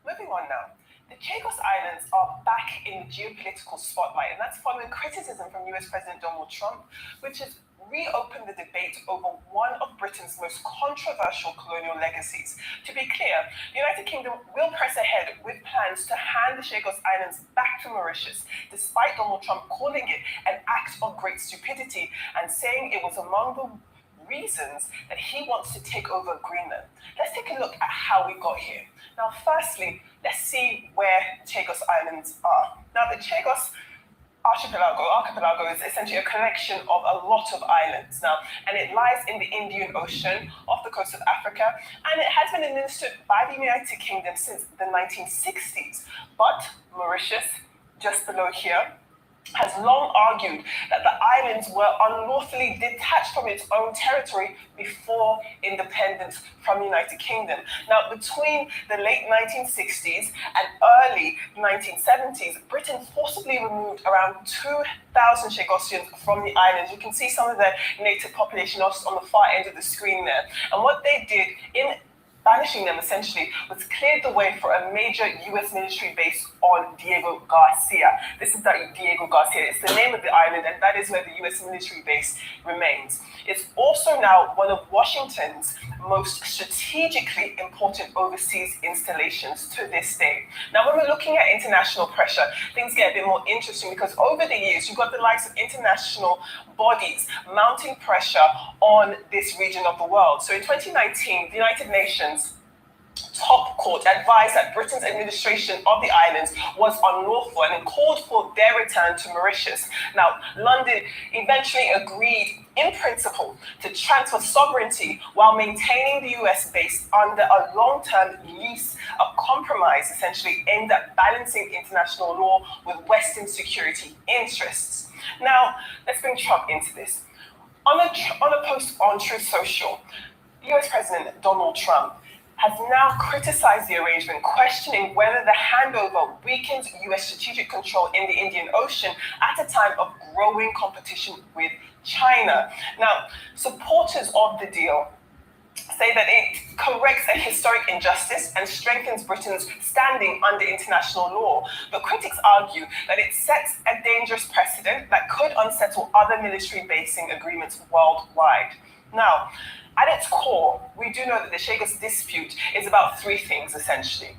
Moving on now. The Chagos Islands are back in the geopolitical spotlight, and that's following criticism from US President Donald Trump, which has reopened the debate over one of Britain's most controversial colonial legacies. To be clear, the United Kingdom will press ahead with plans to hand the Chagos Islands back to Mauritius, despite Donald Trump calling it an act of great stupidity and saying it was among the reasons that he wants to take over Greenland. Let's take a look at how we got here. Now, firstly, let's see where Chagos Islands are. Now, the Chagos archipelago is essentially a collection of a lot of islands now, and it lies in the Indian Ocean off the coast of Africa, and it has been administered by the United Kingdom since the 1960s. But Mauritius, just below here, has long argued that the islands were unlawfully detached from its own territory before independence from the United Kingdom. Now, between the late 1960s and early 1970s, Britain forcibly removed around 2,000 Chagosians from the islands. You can see some of the native population on the far end of the screen there. And what they did in banishing them essentially was cleared the way for a major US military base on Diego Garcia. This is Diego Garcia. It's the name of the island, and that is where the US military base remains. It's also now one of Washington's most strategically important overseas installations to this day. Now, when we're looking at international pressure, things get a bit more interesting because over the years, you've got the likes of international bodies mounting pressure on this region of the world. So in 2019, the United Nations top court advised that Britain's administration of the islands was unlawful and called for their return to Mauritius. Now, London eventually agreed in principle to transfer sovereignty while maintaining the US base under a long-term lease, a compromise essentially aimed at balancing international law with Western security interests. Now, let's bring Trump into this. On a post on Truth Social, US President Donald Trump has now criticized the arrangement, questioning whether the handover weakens US strategic control in the Indian Ocean at a time of growing competition with China. Now, supporters of the deal say that it corrects a historic injustice and strengthens Britain's standing under international law. But critics argue that it sets a dangerous precedent that could unsettle other military basing agreements worldwide. Now, at its core, we do know that the Chagos dispute is about three things, essentially.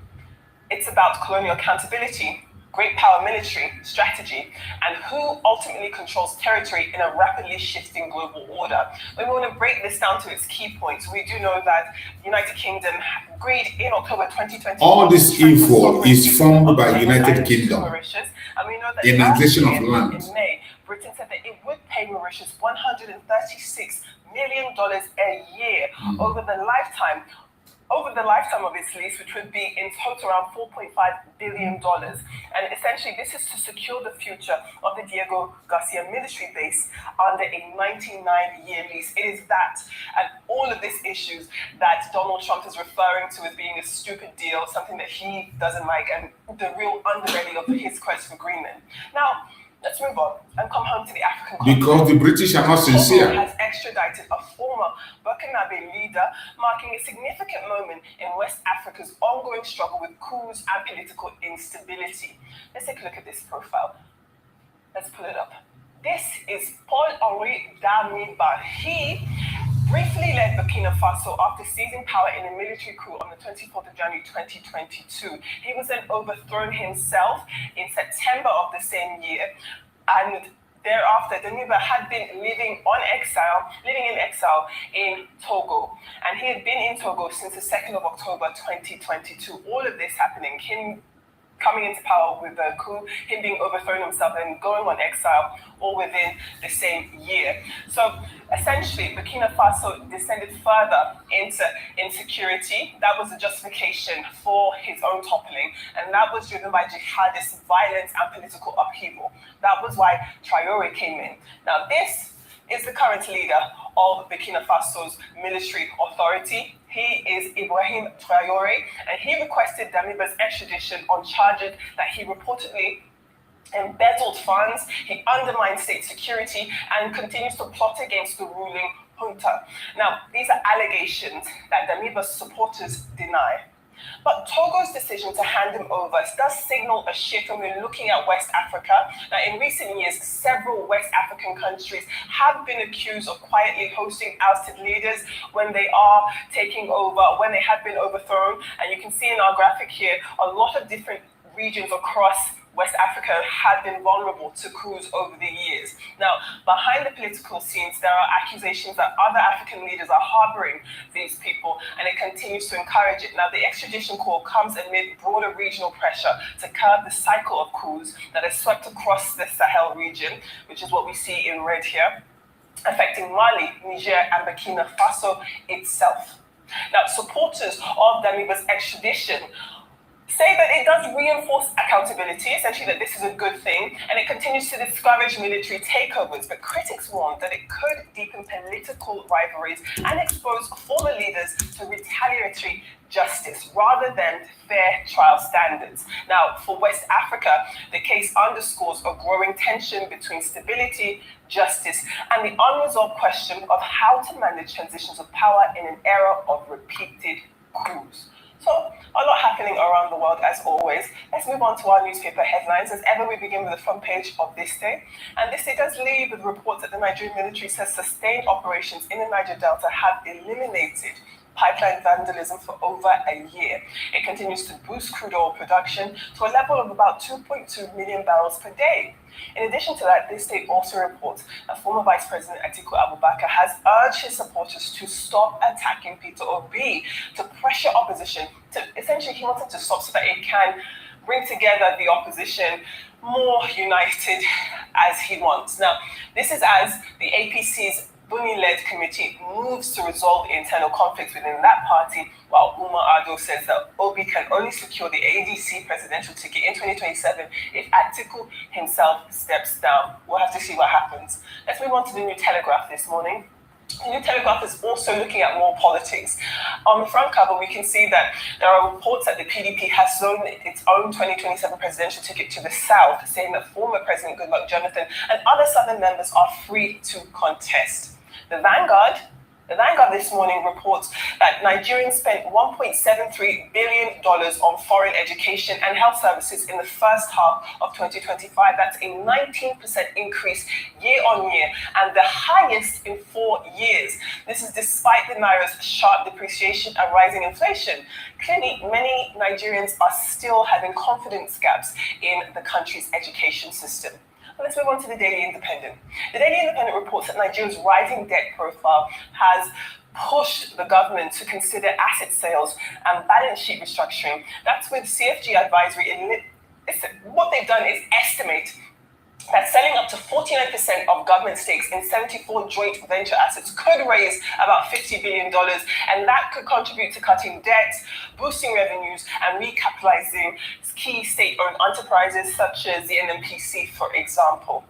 It's about colonial accountability, great power military strategy, and who ultimately controls territory in a rapidly shifting global order. When we want to break this down to its key points, we do know that the United Kingdom agreed in October 2020. All this info is formed by United Kingdom. And we know that in annexation of land. In May, Britain said that it would pay Mauritius $136 million a year over the lifetime of its lease, which would be in total around $4.5 billion. And essentially, this is to secure the future of the Diego Garcia military base under a 99-year lease. It is that and all of these issues that Donald Trump is referring to as being a stupid deal, something that he doesn't like, and the real underbelly of his quest for Greenland. Now, let's move on and come home to the African continent. Because the British are not sincere. Has extradited a former Burkinabe leader, marking a significant moment in West Africa's ongoing struggle with coups and political instability. Let's take a look at this profile. Let's pull it up. This is Paul-Henri Damiba. He briefly led Burkina Faso after seizing power in a military coup on the 24th of January 2022. He was then overthrown himself in September of the same year, and thereafter, Damiba had been living in exile in Togo, and he had been in Togo since the 2nd of October 2022. All of this happening, him coming into power with the coup, him being overthrown himself and going on exile, all within the same year. So essentially, Burkina Faso descended further into insecurity. That was the justification for his own toppling, and that was driven by jihadist violence and political upheaval. That was why Traoré came in. Now, this is the current leader of Burkina Faso's military authority. He is Ibrahim Traoré, and he requested Damiba's extradition on charges that he reportedly embezzled funds, he undermined state security, and continues to plot against the ruling junta. Now, these are allegations that Damiba's supporters deny. But Togo's decision to hand him over does signal a shift when we're looking at West Africa. Now, in recent years, several West African countries have been accused of quietly hosting ousted leaders when they are taking over, when they have been overthrown. And you can see in our graphic here, a lot of different regions across West Africa had been vulnerable to coups over the years. Now, behind the political scenes, there are accusations that other African leaders are harboring these people, and it continues to encourage it. Now, the extradition call comes amid broader regional pressure to curb the cycle of coups that has swept across the Sahel region, which is what we see in red here, affecting Mali, Niger, and Burkina Faso itself. Now, supporters of Damiba's extradition say that it does reinforce accountability, essentially that this is a good thing, and it continues to discourage military takeovers. But critics warn that it could deepen political rivalries and expose former leaders to retaliatory justice rather than fair trial standards. Now, for West Africa, the case underscores a growing tension between stability, justice, and the unresolved question of how to manage transitions of power in an era of repeated coups. So, a lot happening around the world as always. Let's move on to our newspaper headlines. As ever, we begin with the front page of This Day. And This Day does lead with reports that the Nigerian military says sustained operations in the Niger Delta have eliminated pipeline vandalism for over a year. It continues to boost crude oil production to a level of about 2.2 million barrels per day. In addition to that, This Day also reports that former Vice President Atiku Abubakar has urged his supporters to stop attacking Peter Obi, to pressure opposition, to essentially he wants them to stop so that it can bring together the opposition more united as he wants. Now, this is as the APC's Buni-led committee moves to resolve internal conflicts within that party, while Umar Ado says that Obi can only secure the ADC presidential ticket in 2027 if Atiku himself steps down. We'll have to see what happens. Let's move on to the New Telegraph this morning. The New Telegraph is also looking at more politics. On the front cover, we can see that there are reports that the PDP has sold its own 2027 presidential ticket to the South, saying that former President Goodluck Jonathan and other Southern members are free to contest. The Vanguard this morning reports that Nigerians spent $1.73 billion on foreign education and health services in the first half of 2025. That's a 19% increase year on year and the highest in 4 years. This is despite the Naira's sharp depreciation and rising inflation. Clearly, many Nigerians are still having confidence gaps in the country's education system. Let's move on to the Daily Independent. The Daily Independent reports that Nigeria's rising debt profile has pushed the government to consider asset sales and balance sheet restructuring. That's with CFG Advisory. What they've done is estimate that selling up to 49% of government stakes in 74 joint venture assets could raise about $50 billion, and that could contribute to cutting debts, boosting revenues, and recapitalizing key state-owned enterprises such as the NNPC, for example.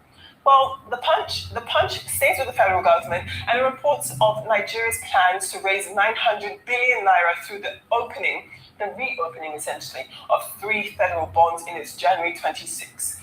Well, the Punch stays with the federal government and reports of Nigeria's plans to raise 900 billion naira through the reopening essentially, of 3 federal bonds in its January 26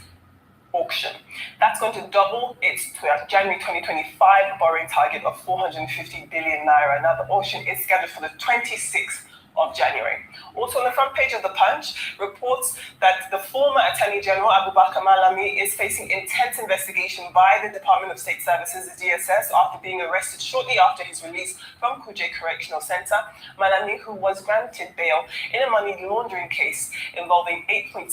auction. That's going to double its January 2025 borrowing target of 450 billion naira. Now, the auction is scheduled for the 26th of January. Also on the front page of the Punch reports that the former Attorney General Abubakar Malami is facing intense investigation by the Department of State Services, the DSS, after being arrested shortly after his release from Kuje Correctional Center. Malami, who was granted bail in a money laundering case involving 8.7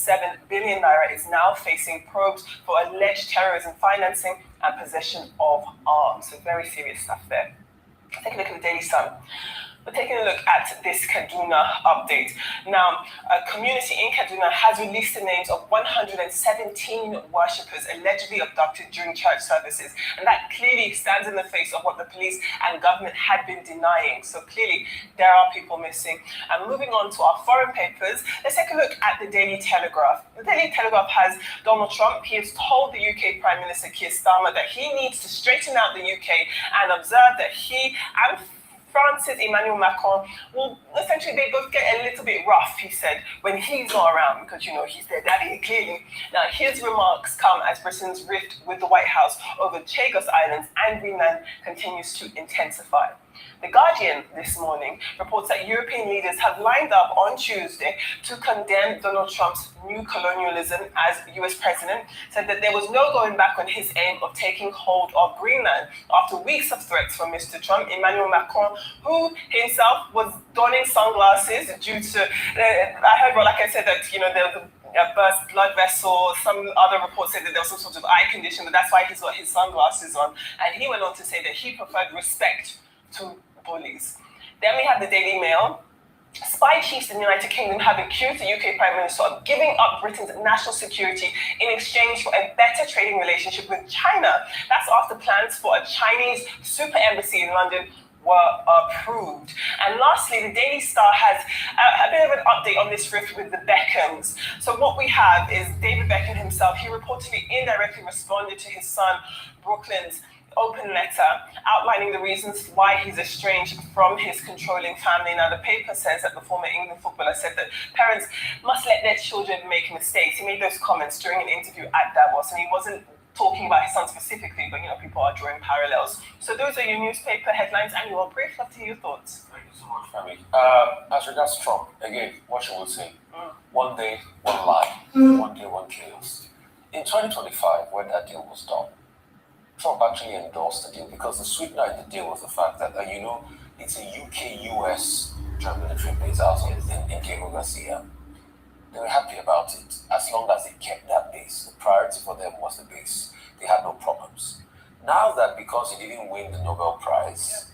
billion naira, is now facing probes for alleged terrorism financing and possession of arms. So very serious stuff there. Take a look at the Daily Sun. We're taking a look at this Kaduna update. Now, a community in Kaduna has released the names of 117 worshippers allegedly abducted during church services. And that clearly stands in the face of what the police and government had been denying. So clearly, there are people missing. And moving on to our foreign papers, let's take a look at the Daily Telegraph. The Daily Telegraph has Donald Trump. He has told the UK Prime Minister Keir Starmer that he needs to straighten out the UK and observe that he and France's Emmanuel Macron, well, essentially they both get a little bit rough, he said, when he's not around, because, you know, he's their daddy, clearly. Now, his remarks come as Britain's rift with the White House over Chagos Islands and Greenland continues to intensify. The Guardian this morning reports that European leaders have lined up on Tuesday to condemn Donald Trump's new colonialism as US president, said that there was no going back on his aim of taking hold of Greenland. After weeks of threats from Mr. Trump, Emmanuel Macron, who himself was donning sunglasses due to, I heard, well, like I said, that, you know, there was a burst blood vessel. Some other reports said that there was some sort of eye condition, but that's why he's got his sunglasses on. And he went on to say that he preferred respect to bullies. Then we have the Daily Mail. Spy chiefs in the United Kingdom have accused the UK Prime Minister of giving up Britain's national security in exchange for a better trading relationship with China. That's after plans for a Chinese super embassy in London were approved. And lastly, the Daily Star has a bit of an update on this rift with the Beckhams. So what we have is David Beckham himself. He reportedly indirectly responded to his son Brooklyn's open letter outlining the reasons why he's estranged from his controlling family. Now, the paper says that the former England footballer said that parents must let their children make mistakes. He made those comments during an interview at Davos, and he wasn't talking about his son specifically, but, you know, people are drawing parallels. So those are your newspaper headlines, and your brief. Love to hear your thoughts. Thank you so much, Femi. As regards Trump, again, what you will say, one day, one lie, one day, one chaos. In 2025, when that deal was done, Trump actually endorsed the deal because the sweetener in the deal was the fact that, you know, it's a UK-US joint military base out in Geopolitical. They were happy about it as long as they kept that base. The priority for them was the base. They had no problems. Now that because he didn't win the Nobel Prize,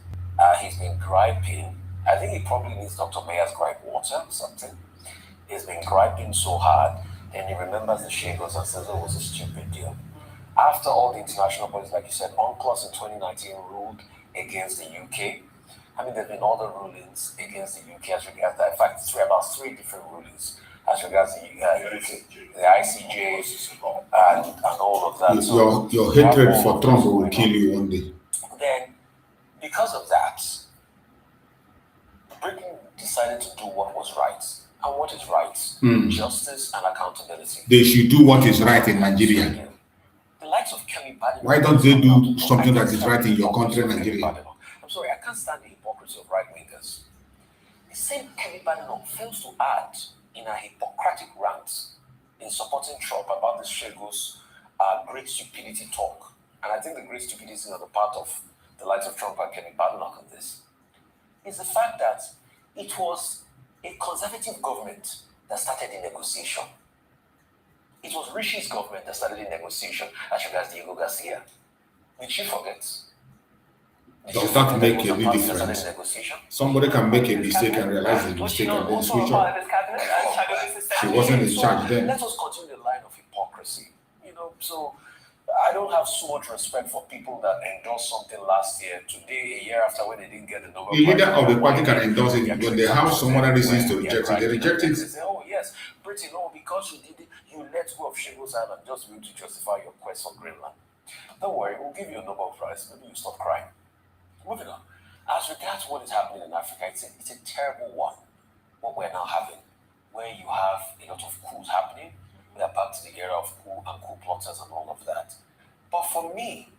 he's been griping. I think he probably needs Dr. Mayer's gripe water or something. He's been griping so hard, and he remembers the Chagos and says, oh, it was a stupid deal. After all the international bodies, like you said, UNCLOS in 2019 ruled against the UK. I mean, there have been other rulings against the UK as regards that. In fact, about three different rulings as regards the UK, the ICJ, and all of that. Your hatred for Trump will kill you one day. Then, because of that, Britain decided to do what was right. And what is right? Justice and accountability. They should do what is right in Nigeria. The likes of Kelly Badenoch. Why don't they do something that is right in your country, Nigeria? I'm sorry, I can't stand the hypocrisy of right-wingers. The same Kelly Badenoch fails to add in a Hippocratic rant in supporting Trump about this Chagos great stupidity talk. And I think the great stupidity is on the part of the likes of Trump and Kelly Badenoch on this, is the fact that it was a conservative government that started the negotiation. It was Rishi's government that started the negotiation as regards Diego Garcia. Did she forget? Does that make any difference? Somebody can make a mistake and realize the mistake and then switch off. She wasn't in charge then. Let us continue the line of hypocrisy. You know, so I don't have so much respect for people that endorsed something last year, today, a year after, when they didn't get the Nobel Prize. The leader of the party can endorse it when they have some other reasons to reject it. They reject it. They say, oh yes, Britain, no, because you did it, you let go of Chagos Island just to be able to justify your quest for Greenland. Don't worry, we'll give you a Nobel Prize. Maybe you stop crying. Moving on. As regards what is happening in Africa, it's a terrible one, what we're now having, where you have a lot of coups happening. We are back to the era of coup and coup plotters and all of that. But for me,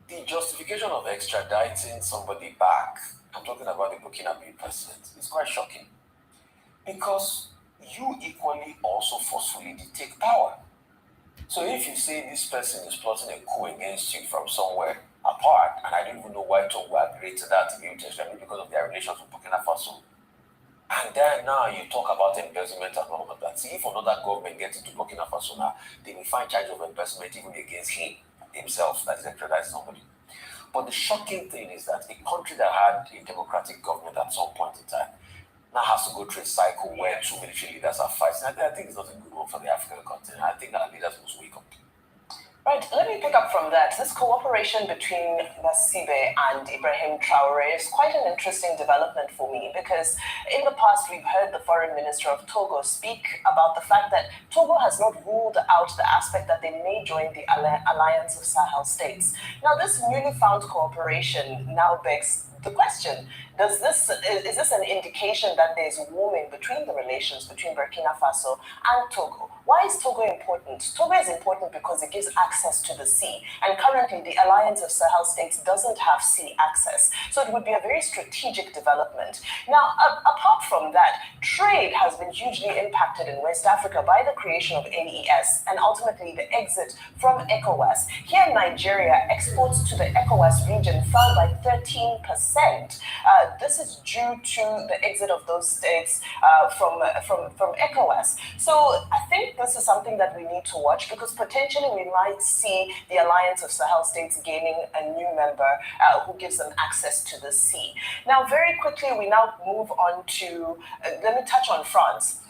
the justification of extraditing somebody back, I'm talking about the Burkina Faso president, is quite shocking. Because you equally also forcefully take power. So if you say this person is plotting a coup against you from somewhere apart, and I don't even know why Togo agreed to that to be maybe because of their relations with Burkina Faso, and then now you talk about embezzlement and all of that. See, if another government gets into Burkina Faso now, they will find charge of embezzlement even against himself, that is extraditing somebody. But the shocking thing is that a country that had a democratic government at some point in time now has to go through a cycle where two military leaders are fighting. I think it's not a good one for the African continent. I think our leaders must wake up. Right, let me pick up from that. This cooperation between Nasibe and Ibrahim Traore is quite an interesting development for me, because in the past we've heard the foreign minister of Togo speak about the fact that Togo has not ruled out the aspect that they may join the Alliance of Sahel States. Now, this newly found cooperation now begs the question, Is this an indication that there's warming between the relations between Burkina Faso and Togo? Why is Togo important? Togo is important because it gives access to the sea, and currently the Alliance of Sahel States doesn't have sea access, so it would be a very strategic development. Now, apart from that, trade has been hugely impacted in West Africa by the creation of AES and ultimately the exit from ECOWAS. Here in Nigeria, exports to the ECOWAS region fell by 13%. This is due to the exit of those states from ECOWAS. So I think this is something that we need to watch, because potentially we might see the Alliance of Sahel States gaining a new member who gives them access to the sea. Now, very quickly, we now move on to, let me touch on France.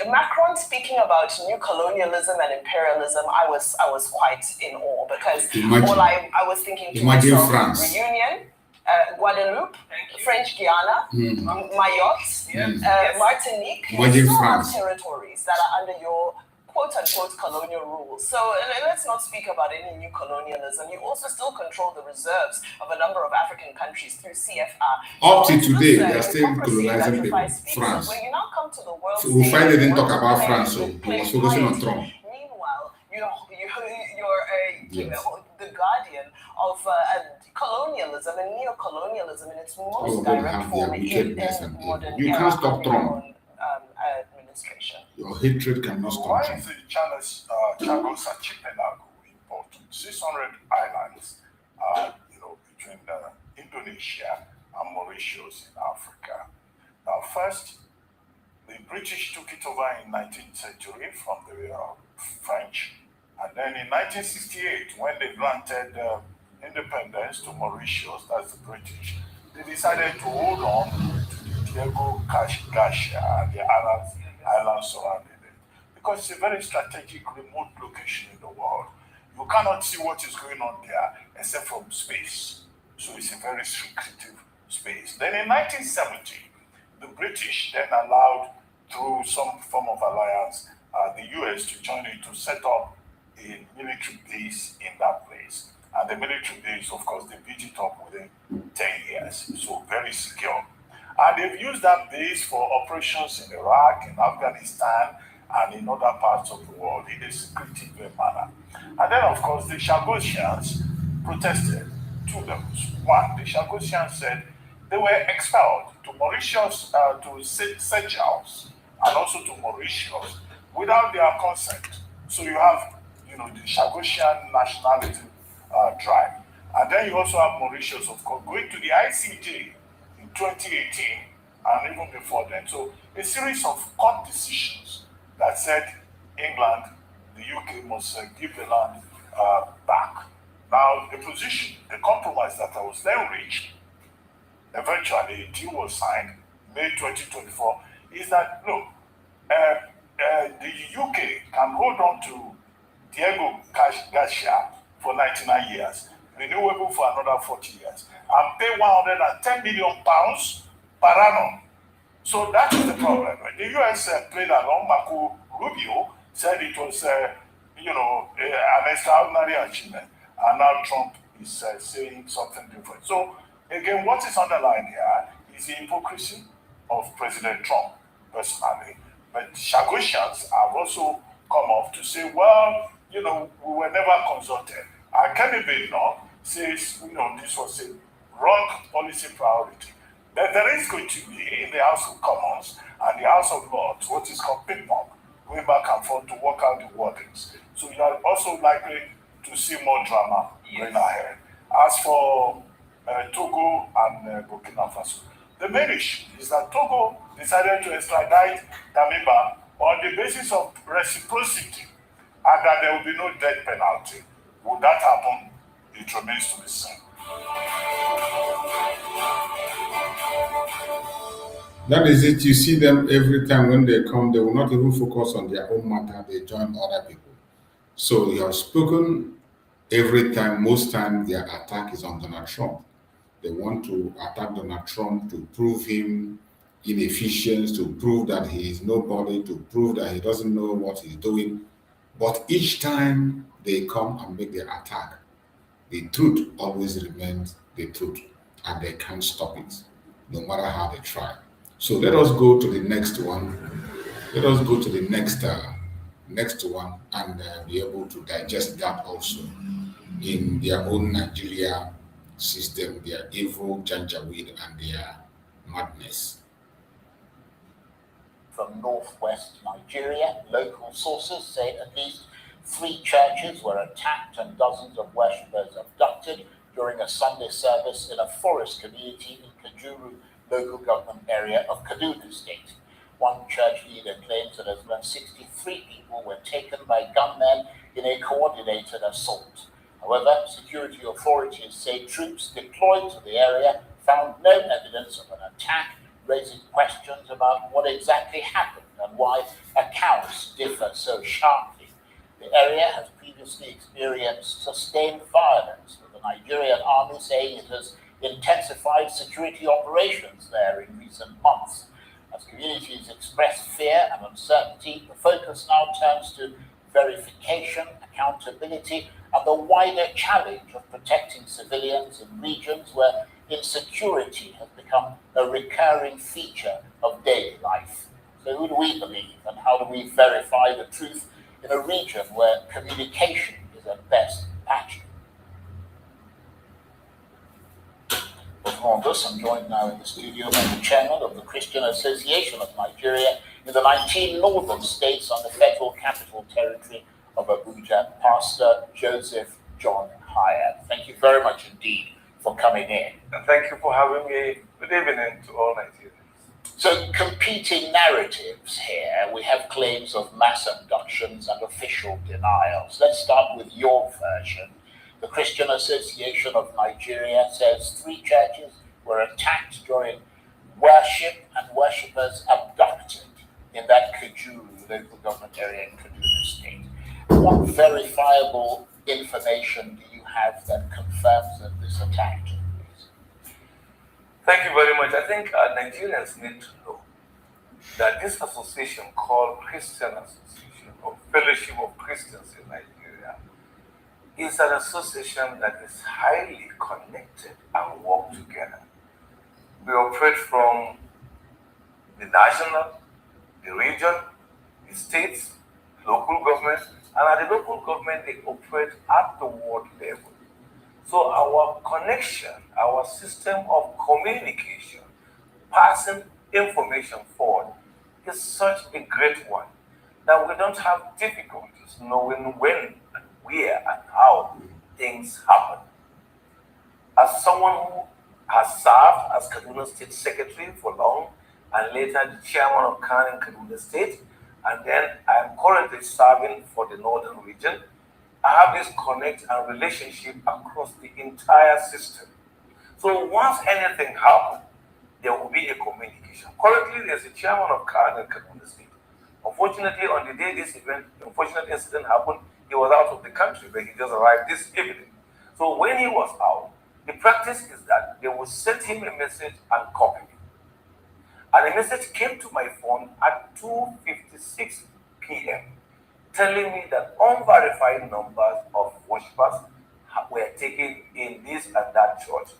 Macron speaking about new colonialism and imperialism, I was quite in awe, because I was thinking to myself, France. Reunion, Guadeloupe, French Guiana, Mayotte, Martinique, so France. Territories that are under your quote-unquote colonial rule. So let's not speak about any new colonialism. You also still control the reserves of a number of African countries through CFR. Up to today, they're still colonizing people. France. When you now come to the world so we finally didn't talk about France, so we were focusing on Trump. Meanwhile, you're the guardian of colonialism and neo-colonialism in its most direct form in modern You can't stop Trump. Administration. Your hatred cannot stop Why Trump. is the Chagos Archipelago important? 600 islands, between Indonesia and Mauritius in Africa. Now, first, the British took it over in 19th century from the French, and then in 1968, when they granted independence to Mauritius, that's the British, they decided to hold on to the Diego Garcia and the islands surrounding it, because it's a very strategic, remote location in the world. You cannot see what is going on there except from space. So it's a very secretive space. Then in 1970, the British then allowed, through some form of alliance, the US to join it to set up a military base in that place. And the military base, of course, they built it up within 10 years. So very secure. And they've used that base for operations in Iraq, in Afghanistan, and in other parts of the world in a secretive manner. And then, of course, the Chagosians protested two levels. One, the Chagosians said they were expelled to Mauritius, to Seychelles, and also to Mauritius without their consent. So you have, the Chagosian nationalism tribe. And then you also have Mauritius, of course, going to the ICJ in 2018 and even before then. So a series of court decisions that said England, the UK must give the land back. Now, the position, the compromise that was then reached, eventually a deal was signed, May 2024, is that, look, the UK can hold on to Diego Garcia for 99 years, renewable for another 40 years, and pay £110 million per annum. So that is the problem. The US played along. Marco Rubio said it was, an extraordinary achievement, and now Trump is saying something different. So again, what is underlined here is the hypocrisy of President Trump personally. But Chagosians have also come off to say, well, we were never consulted. And Kenny Bednar says, this was a wrong policy priority. But there is going to be in the House of Commons and the House of Lords what is called ping pong, going back and forth to work out the wordings. So you are also likely to see more drama going ahead. As for Togo and Burkina Faso, the main issue is that Togo decided to extradite Damiba on the basis of reciprocity and that there will be no death penalty. Would that happen? It remains to be seen. That is it. You see them every time when they come, they will not even focus on their own matter, they join other people. So you have spoken every time, most time their attack is on Donald Trump. They want to attack Donald Trump to prove him inefficient, to prove that he is nobody, to prove that he doesn't know what he's doing. But each time they come and make their attack, the truth always remains the truth. and they can't stop it, no matter how they try. So let us go to the next one. Let us go to the next one and be able to digest that also in their own Nigeria system, their evil janjaweed and their madness. From northwest Nigeria, local sources say at least 3 churches were attacked and dozens of worshippers abducted during a Sunday service in a forest community in Kajuru local government area of Kaduna State. One church leader claims that as much as 63 people were taken by gunmen in a coordinated assault. However, security authorities say troops deployed to the area found no evidence of an attack, raising questions about what exactly happened and why accounts differ so sharply. The area has previously experienced sustained violence, with the Nigerian army saying it has intensified security operations there in recent months. As communities express fear and uncertainty, the focus now turns to verification, accountability, and the wider challenge of protecting civilians in regions where insecurity has become a recurring feature of daily life. So who do we believe, and how do we verify the truth in a region where communication is at best patchy? For more on this, I'm joined now in the studio by the chairman of the Christian Association of Nigeria in the 19 northern states on the Federal Capital Territory of Abuja, Pastor Joseph John Hyatt. Thank you very much indeed for coming in. And thank you for having me. Good evening to all Nigerians. So, competing narratives here. We have claims of mass abductions and official denials. Let's start with your version. The Christian Association of Nigeria says 3 churches were attacked during worship and worshippers abducted in that Kajuru local government area in Kaduna State. What verifiable information do you have that confirms that this attack took place? Thank you very much. I think Nigerians need to know that this association called Christian Association or Fellowship of Christians in Nigeria is an association that is highly connected and work together. We operate from the national, the region, the states, local governments, and at the local government they operate at the world level. So our connection, our system of communication, passing information forward is such a great one that we don't have difficulties knowing when and where and how things happen. As someone who has served as Kaduna State Secretary for long and later the chairman of CAN in Kaduna State, and then I am currently serving for the northern region, I have this connect and relationship across the entire system. So once anything happens, there will be a communication. Currently, there's a chairman of CAN in Kaduna State. Unfortunately, on the day this event, the unfortunate incident happened, he was out of the country, but he just arrived this evening. So when he was out, the practice is that they will send him a message and copy me. And the message came to my phone at 2:56 p.m. telling me that unverified numbers of worshippers were taken in this and that church,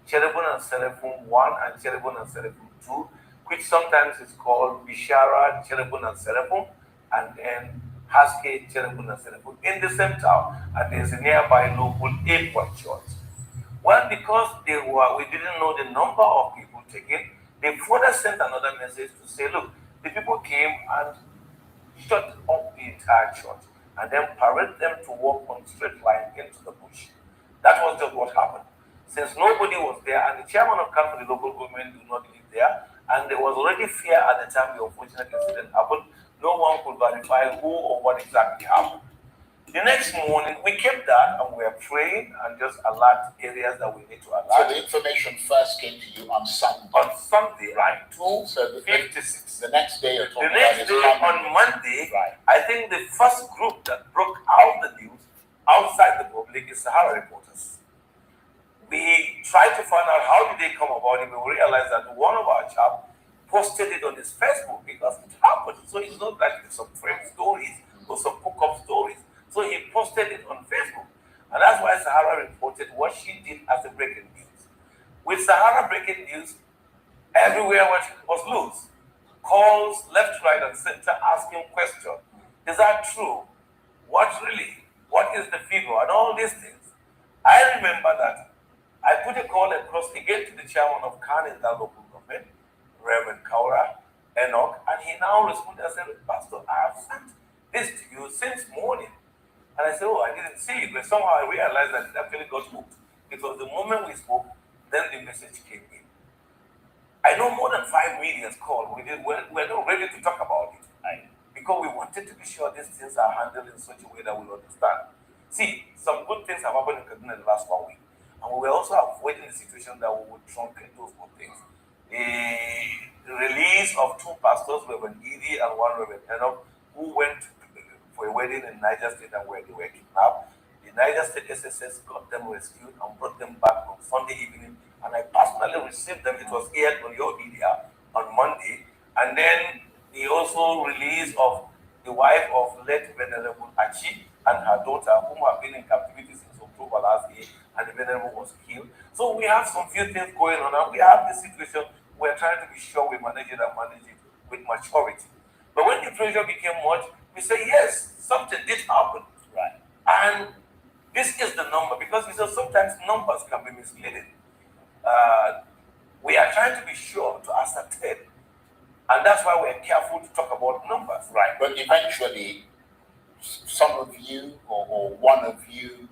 Cherubim and Seraphim 1 and Cherubim and Seraphim 2, which sometimes is called Bishara, Cherubim and Seraphim, and then Haske, Cherubim and Seraphim in the same town, and there's a nearby local Ekpa church. Well, because we didn't know the number of people taken, they further sent another message to say, look, the people came and shut up the entire church and then paraded them to walk on straight line into the bush. That was just what happened. Since nobody was there and the chairman of CAN for the local government did not live there, and there was already fear at the time the unfortunate incident happened, no one could verify who or what exactly happened. The next morning, we kept that and we were praying and just alert areas that we need to alert. So the information first came to you on Sunday? On Sunday, right? 2:56. The next day you're talking about the next day, on Monday, right. I think the first group that broke out the news outside the public is Sahara reporters. We tried to find out how did they come about it, but we realized that one of our chaps posted it on his Facebook because it happened. So it's not like it's some friend stories or some cook-up stories. So he posted it on Facebook. And that's why Sahara reported what she did as a breaking news. With Sahara breaking news, everywhere was loose. Calls left, right, and center asking questions. Is that true? What really? What is the figure? And all these things. I remember that I put a call across again to the chairman of Khan in that local government, Reverend Kaura Enoch, and he now responded and said, Pastor, I have sent this to you since morning. And I said, oh, I didn't see it. But somehow I realized that it actually got hooked. It was the moment we spoke, then the message came in. I know more than 5 million called. We're not ready to talk about it. Because we wanted to be sure these things are handled in such a way that we'll understand. See, some good things have happened in Kaduna in the last 1 week. And we were also avoiding the situation that we would truncate those good things. The release of 2 pastors, Reverend Edie and one Reverend Enoch, who went for a wedding in Niger State and where they were kidnapped. The Niger State SSS got them rescued and brought them back on Sunday evening. And I personally received them. It was aired on your media on Monday. And then the also release of the wife of late Venerable Achi and her daughter, whom have been in captivity since October last year, and the Venerable was killed. So we have some few things going on, and we have this situation. We're trying to be sure we manage it and manage it with maturity. But when the pressure became much, we say, yes, something did happen. Right. And this is the number, because we say sometimes numbers can be misleading. We are trying to be sure to ascertain. And that's why we're careful to talk about numbers. Right, but eventually, some of you or one of you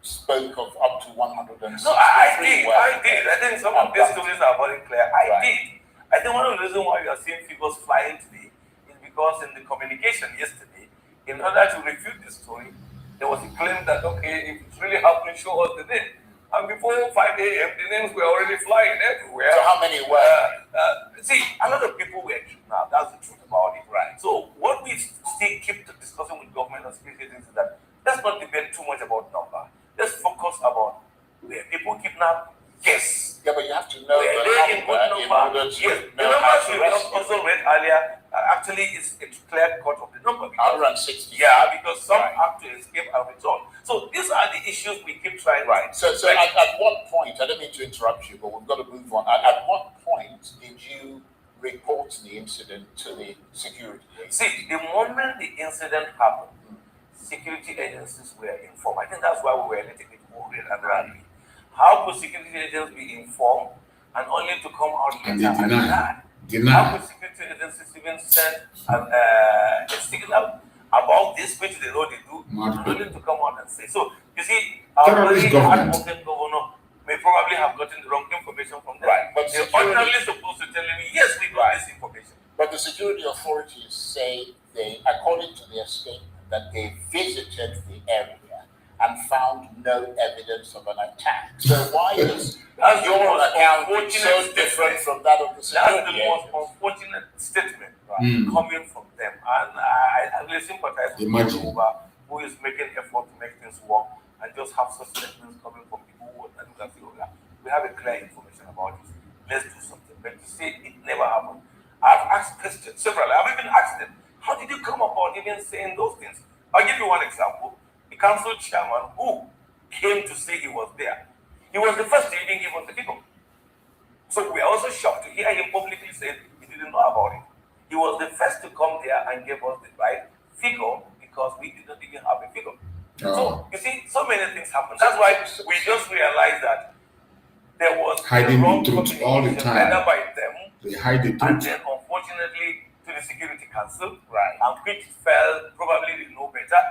spoke of up to 160. No, I did. I think some of these stories are very clear. I did. I think one of the reasons why you are seeing figures flying today is because in the communication yesterday, in order to refute the story, there was a claim that, okay, if it's really happening, show us the name. And before 5 a.m., the names were already flying everywhere. So how many were? See, a lot of people were kidnapped. That's the truth about it. Right. So what we still keep discussing with government and security agencies is that let's not debate too much about number. Let's focus about where people kidnapped. Yes. Yeah, but you have to know the number in order to yes. The know numbers how to we also read earlier actually is a clear cut of the number. 160. Yeah, because some have to escape and return. So these are the issues we keep trying. Right. So at what point, I don't mean to interrupt you, but we've got to move on. At what point did you report the incident to the security agencies? See, the moment the incident happened, security agencies were informed. I think that's why we were a little bit worried and angry. How could security agents be informed and only to come out later and deny? How could security agencies even send a signal about this, which they know they do, and only to come out and say? So, you see, our very hardworking governor may probably have gotten the wrong information from them. Right. But they're ordinarily supposed to tell me, yes, we got this information. But the security authorities say they, according to their statement, that they visited the area and found no evidence of an attack. So why is your account so different from that of the security? That's the most unfortunate statement coming from them. And I really sympathize with people who is making effort to make things work and just have such statements coming from people who can feel that we have a clear information about this. Let's do something. But to say it never happened. I've asked questions several. I've even asked them, how did you come about even saying those things? I'll give you one example. The council chairman who came to say he was there, he was the first to even give us the figure. So we are also shocked to hear him publicly say he didn't know about it. He was the first to come there and give us the right figure because we didn't even have a figure. So you see, so many things happen. That's why we just realized that there was hiding the truth all the time. Either by them, they hide the truth. And then unfortunately to the Security Council, and which fell probably they know better.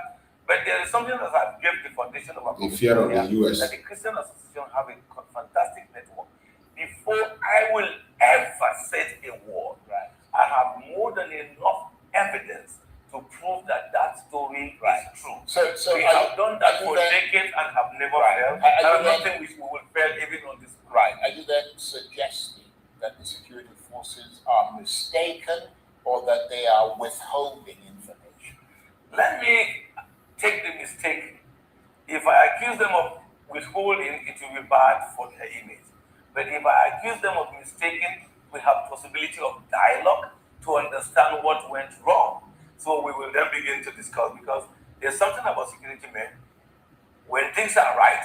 But there is something that has given the foundation of our the fear of the US. That the Christian Association have a fantastic network. Before I will ever set a word, I have more than enough evidence to prove that that story is true. So we have done that for decades and have never failed. There is nothing which we will fail even on this. Are you then suggesting that the security forces are mistaken or that they are withholding information? Let me take the mistake. If I accuse them of withholding, it will be bad for their image. But if I accuse them of mistaking, we have possibility of dialogue to understand what went wrong. So we will then begin to discuss, because there's something about security men. When things are right,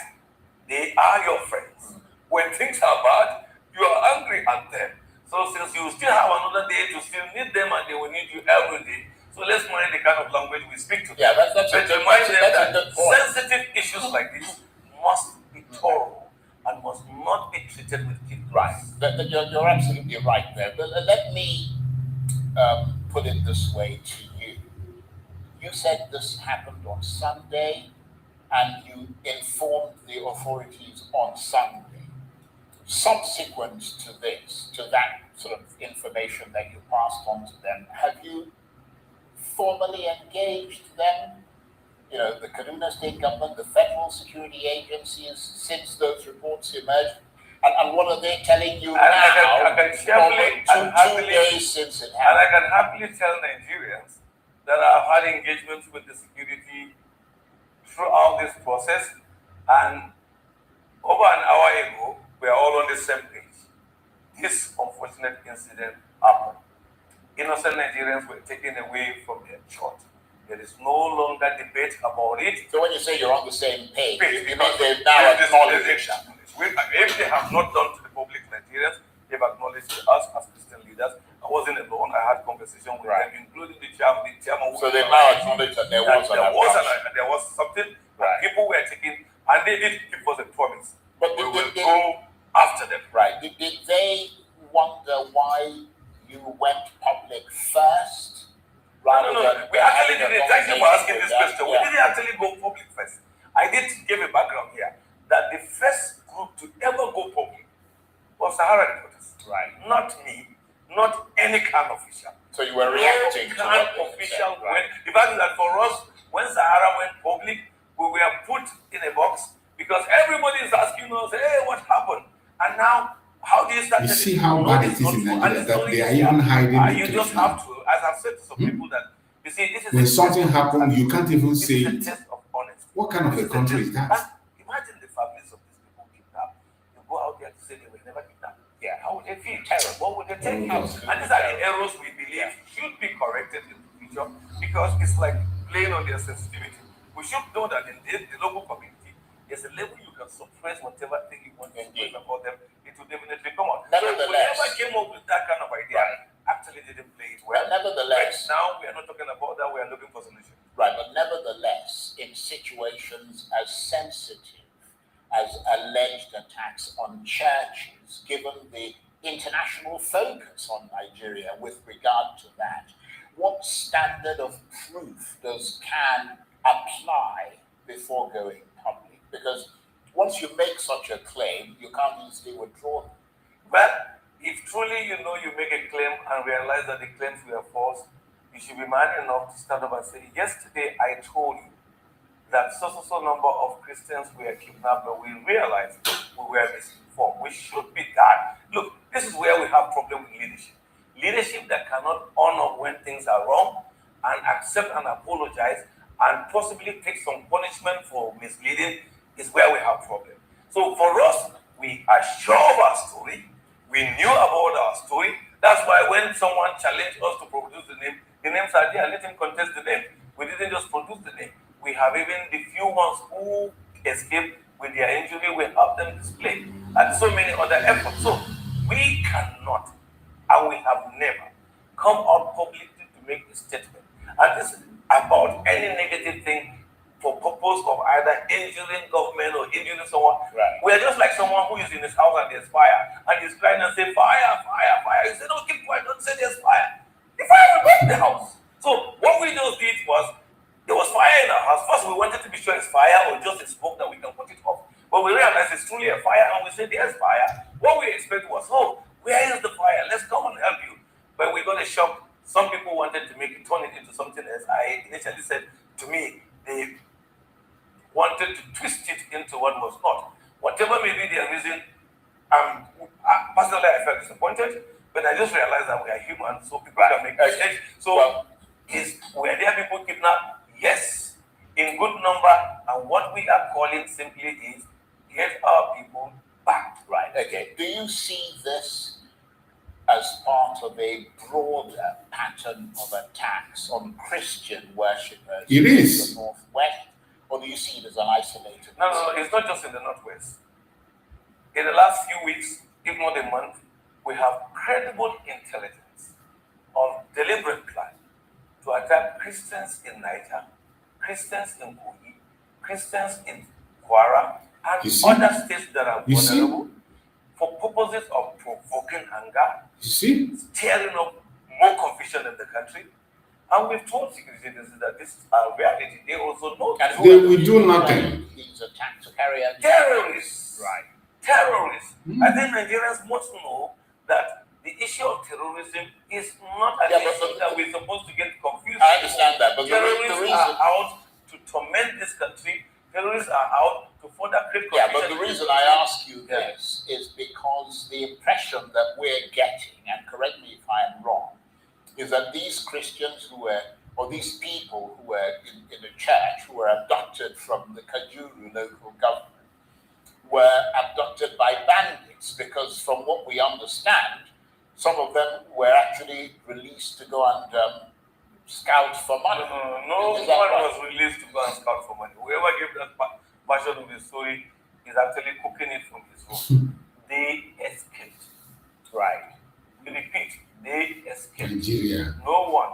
they are your friends. When things are bad, you are angry at them. So since you still have another day to still need them and they will need you every day, so let's mind the kind of language we speak to them. Yeah, that's but remind them that sensitive issues like this must be thorough and must not be treated with kid. Right. You're absolutely right there. But let me put it this way to you. You said this happened on Sunday and you informed the authorities on Sunday. Subsequent to this, to that sort of information that you passed on to them, have you formally engaged them? You know, the Kaduna State government, the federal security agencies, since those reports emerged? And what are they telling you now? I can two days since it happened. And I can happily tell Nigerians that I've had engagements with the security throughout this process, and over an hour ago, we are all on the same page. This unfortunate incident happened. Innocent Nigerians were taken away from their church. There is no longer debate about it. So when you say you're on the same page, you mean they've now acknowledged it? If they have not done to the public Nigerians, they've acknowledged us as Christian leaders. I wasn't alone. I had conversation with them, including the chairman. So they now acknowledge that there was something. Right. People were taking, and they did give us a promise. But we will go after them. Right. Did they wonder why you went public first? No. We actually didn't. Thank you for asking this question. We didn't actually go public first. I did give a background here that the first group to ever go public was Sahara reporters. Right. Not me, not any kind of official. So you were reacting to kind of official. Right. The fact is that for us, when Sahara went public, we were put in a box because everybody is asking us, hey, what happened? And now, how do you start? You see how bad it is in Nigeria that they are even hiding you just have to, as I've said to some people, that you see, this is when something happens, you can't even say it. Test of honesty. What kind of a country is that? Imagine the families of these people kidnapped. You go out there to say they were never kidnapped. Yeah, how would they feel? Terror. What would they take? And these are the errors we believe should be corrected in the future because it's like playing on their sensitivity. We should know that in the local community, there's a level you can suppress whatever thing you want to do about them. It will definitely come out. Nevertheless, whoever came up with that kind of idea actually didn't play it well. Nevertheless, right now we are not talking about that. We are looking for solutions. Right, but nevertheless, in situations as sensitive as alleged attacks on churches, given the international focus on Nigeria with regard to that, what standard of proof does CAN apply before going public? Because once you make such a claim, you can't easily withdraw them. But if truly you make a claim and realize that the claims were false, you should be man enough to stand up and say, yesterday I told you that so number of Christians were kidnapped, but we realized we were misinformed. We should be that. Look, this is where we have problem with leadership. Leadership that cannot honor when things are wrong and accept and apologize and possibly take some punishment for misleading is where we have problem. So for us, we are sure of our story. We knew about our story. That's why when someone challenged us to produce the names are there. Let him contest the name. We didn't just produce the name. We have even the few ones who escaped with their injury. We have them displayed and so many other efforts. So we cannot, and we have never come out publicly to make a statement. And this is about any negative thing for purpose of either injuring government or injuring someone. Right. We are just like someone who is in his house and there's fire, and he's crying and saying, fire, fire, fire. You say, no, keep quiet, don't say there's fire. The fire will burn the house. So what we just did was, there was fire in our house. First, we wanted to be sure it's fire or just a smoke that we can put it off. But we realized it's truly a fire, and we said, there's fire. What we expect was, oh, where is the fire? Let's come and help you. But we got a shock. Some people wanted to make it, turn it into something else. I initially said, to me, they wanted to twist it into what was not. Whatever may be their reason, personally I felt disappointed, but I just realized that we are human, so people can make mistakes. So, were there people kidnapped? Yes, in good number, and what we are calling simply is get our people back. Right, okay. Do you see this as part of a broader pattern of attacks on Christian worshippers in the Northwest? Or do you see it as an isolated? No, it's not just in the Northwest. In the last few weeks, if not a month, we have credible intelligence of deliberate plan to attack Christians in Niger, Christians in Kogi, Christians in Kwara, and other states that are vulnerable for purposes of provoking anger, stirring up more confusion in the country. And we've told security agencies that this is our reality. They also know that they will do nothing. These attacks to carry out terrorists. Right. Terrorists. I think Nigerians must know that the issue of terrorism is not an issue that we're supposed to get confused. I understand that, but terrorists are out to torment this country. Terrorists are out to further create confusion. Yeah, but the reason I ask you this is because the impression that we're getting, and correct me if I am wrong, is that these Christians who were, or these people who were in the church, who were abducted from the Kajuru local government, were abducted by bandits, because from what we understand, some of them were actually released to go and scout for money. No one was released to go and scout for money. Whoever gave that version of the story is actually cooking it from his own. They escaped. Right. Repeat, they escaped. Nigeria. No one.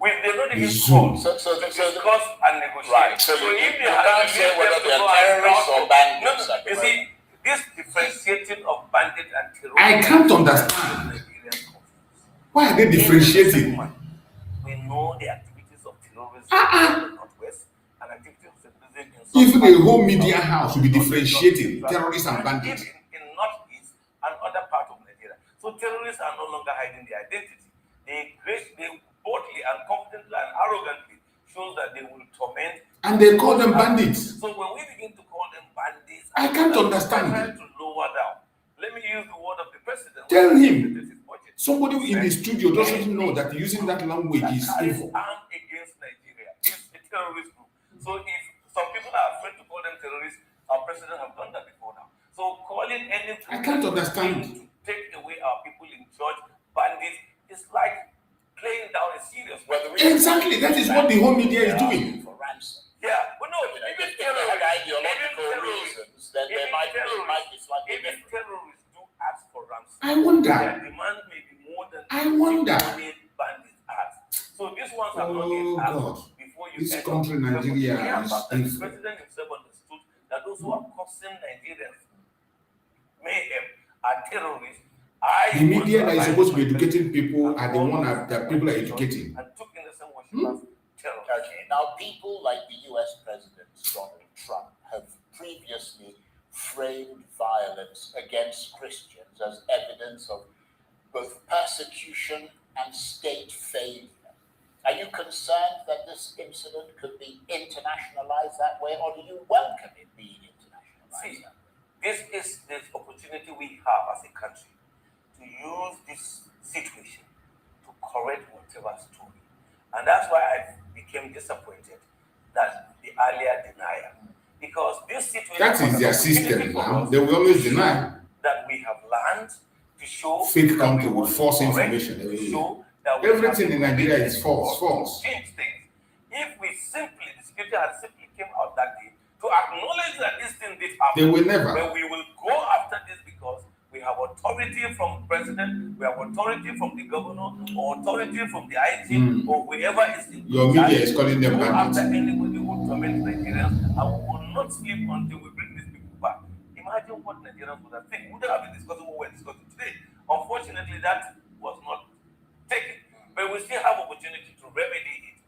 They're not even called to discuss and negotiate. Right. So if you can't say whether they are terrorists or bandits. You see, this differentiating of bandit and terrorist. I can't understand. Why are they differentiating? We know the activities of terrorism in the Northwest and activities of terrorism in South. Even the whole media house will be differentiating terrorists and bandits. In Northeast and other parts of Nigeria. So terrorists are no longer hiding their identity. They boldly and confidently and arrogantly shows that they will torment. And they call them bandits. So when we begin to call them bandits, I can't understand. Trying to lower down. Let me use the word of the president. Tell him. Somebody in the studio doesn't know that using that language is evil. Armed against Nigeria. It's a terrorist group. So if some people are afraid to call them terrorists, our president have done that before now. So calling any group I can't understand. to take away our people in church, bandits, is like playing down a serious way. Exactly, that is what the whole media is doing. For ransom. Yeah, but no, even if they have ideological reasons, then they might be slightly different. Terrorists do ask for ransom. I wonder. Their demand may be more than bandits ask. So these ones are not yet asked before you this country, Nigeria, is the president himself understood that those who are causing Nigerians mayhem are terrorists. The media that is supposed to be educating people are the one that people are educating. And took in the same way she was terror. Okay, now people like the US President Donald Trump have previously framed violence against Christians as evidence of both persecution and state failure. Are you concerned that this incident could be internationalized that way, or do you welcome it being internationalized? See, this is the opportunity we have as a country to use this situation to correct whatever story. And that's why I became disappointed that the earlier denial. Because this situation... That is their system now. They will always deny. That we have learned to show... Fake country with false information. Everything in Nigeria is false. Change things. If we simply, the security had simply came out that day to acknowledge that this thing did happen. They will never. But we will go after this because we have authority from the president, we have authority from the governor, or authority from the IG, or whoever is in your media is calling them bandits. After anybody who torments Nigerians, and we will not sleep until we bring these people back. Imagine what Nigerians would have think. We would have been discussing what we're discussing today. Unfortunately, that was not taken. But we still have opportunity to remedy it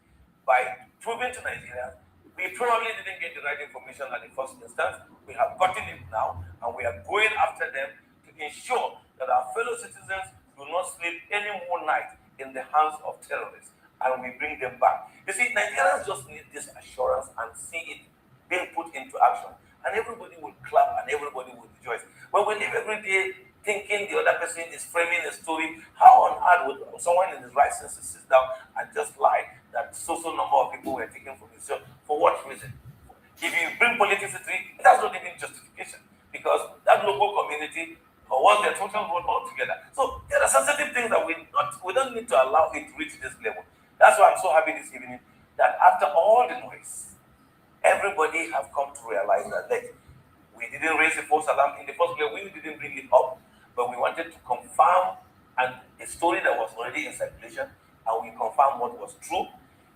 by proving to Nigerians we probably didn't get the right information at the first instance. We have gotten it now, and we are going after them to ensure that our fellow citizens do not sleep any more night in the hands of terrorists, and we bring them back. You see, Nigerians just need this assurance and see it being put into action, and everybody will clap and everybody will rejoice. When we live every day thinking the other person is framing a story, how on earth would someone in his right senses sit down and just lie that so number of people were taken from his job? For what reason? If you bring politicity, it has not even justification, because that local community was their total vote altogether. So there are sensitive things that we don't need to allow it to reach this level. That's why I'm so happy this evening that after all the noise, everybody have come to realize that we didn't didn't raise a false alarm. In the first place, we didn't bring it up, but we wanted to confirm a story that was already in circulation, and we confirmed what was true.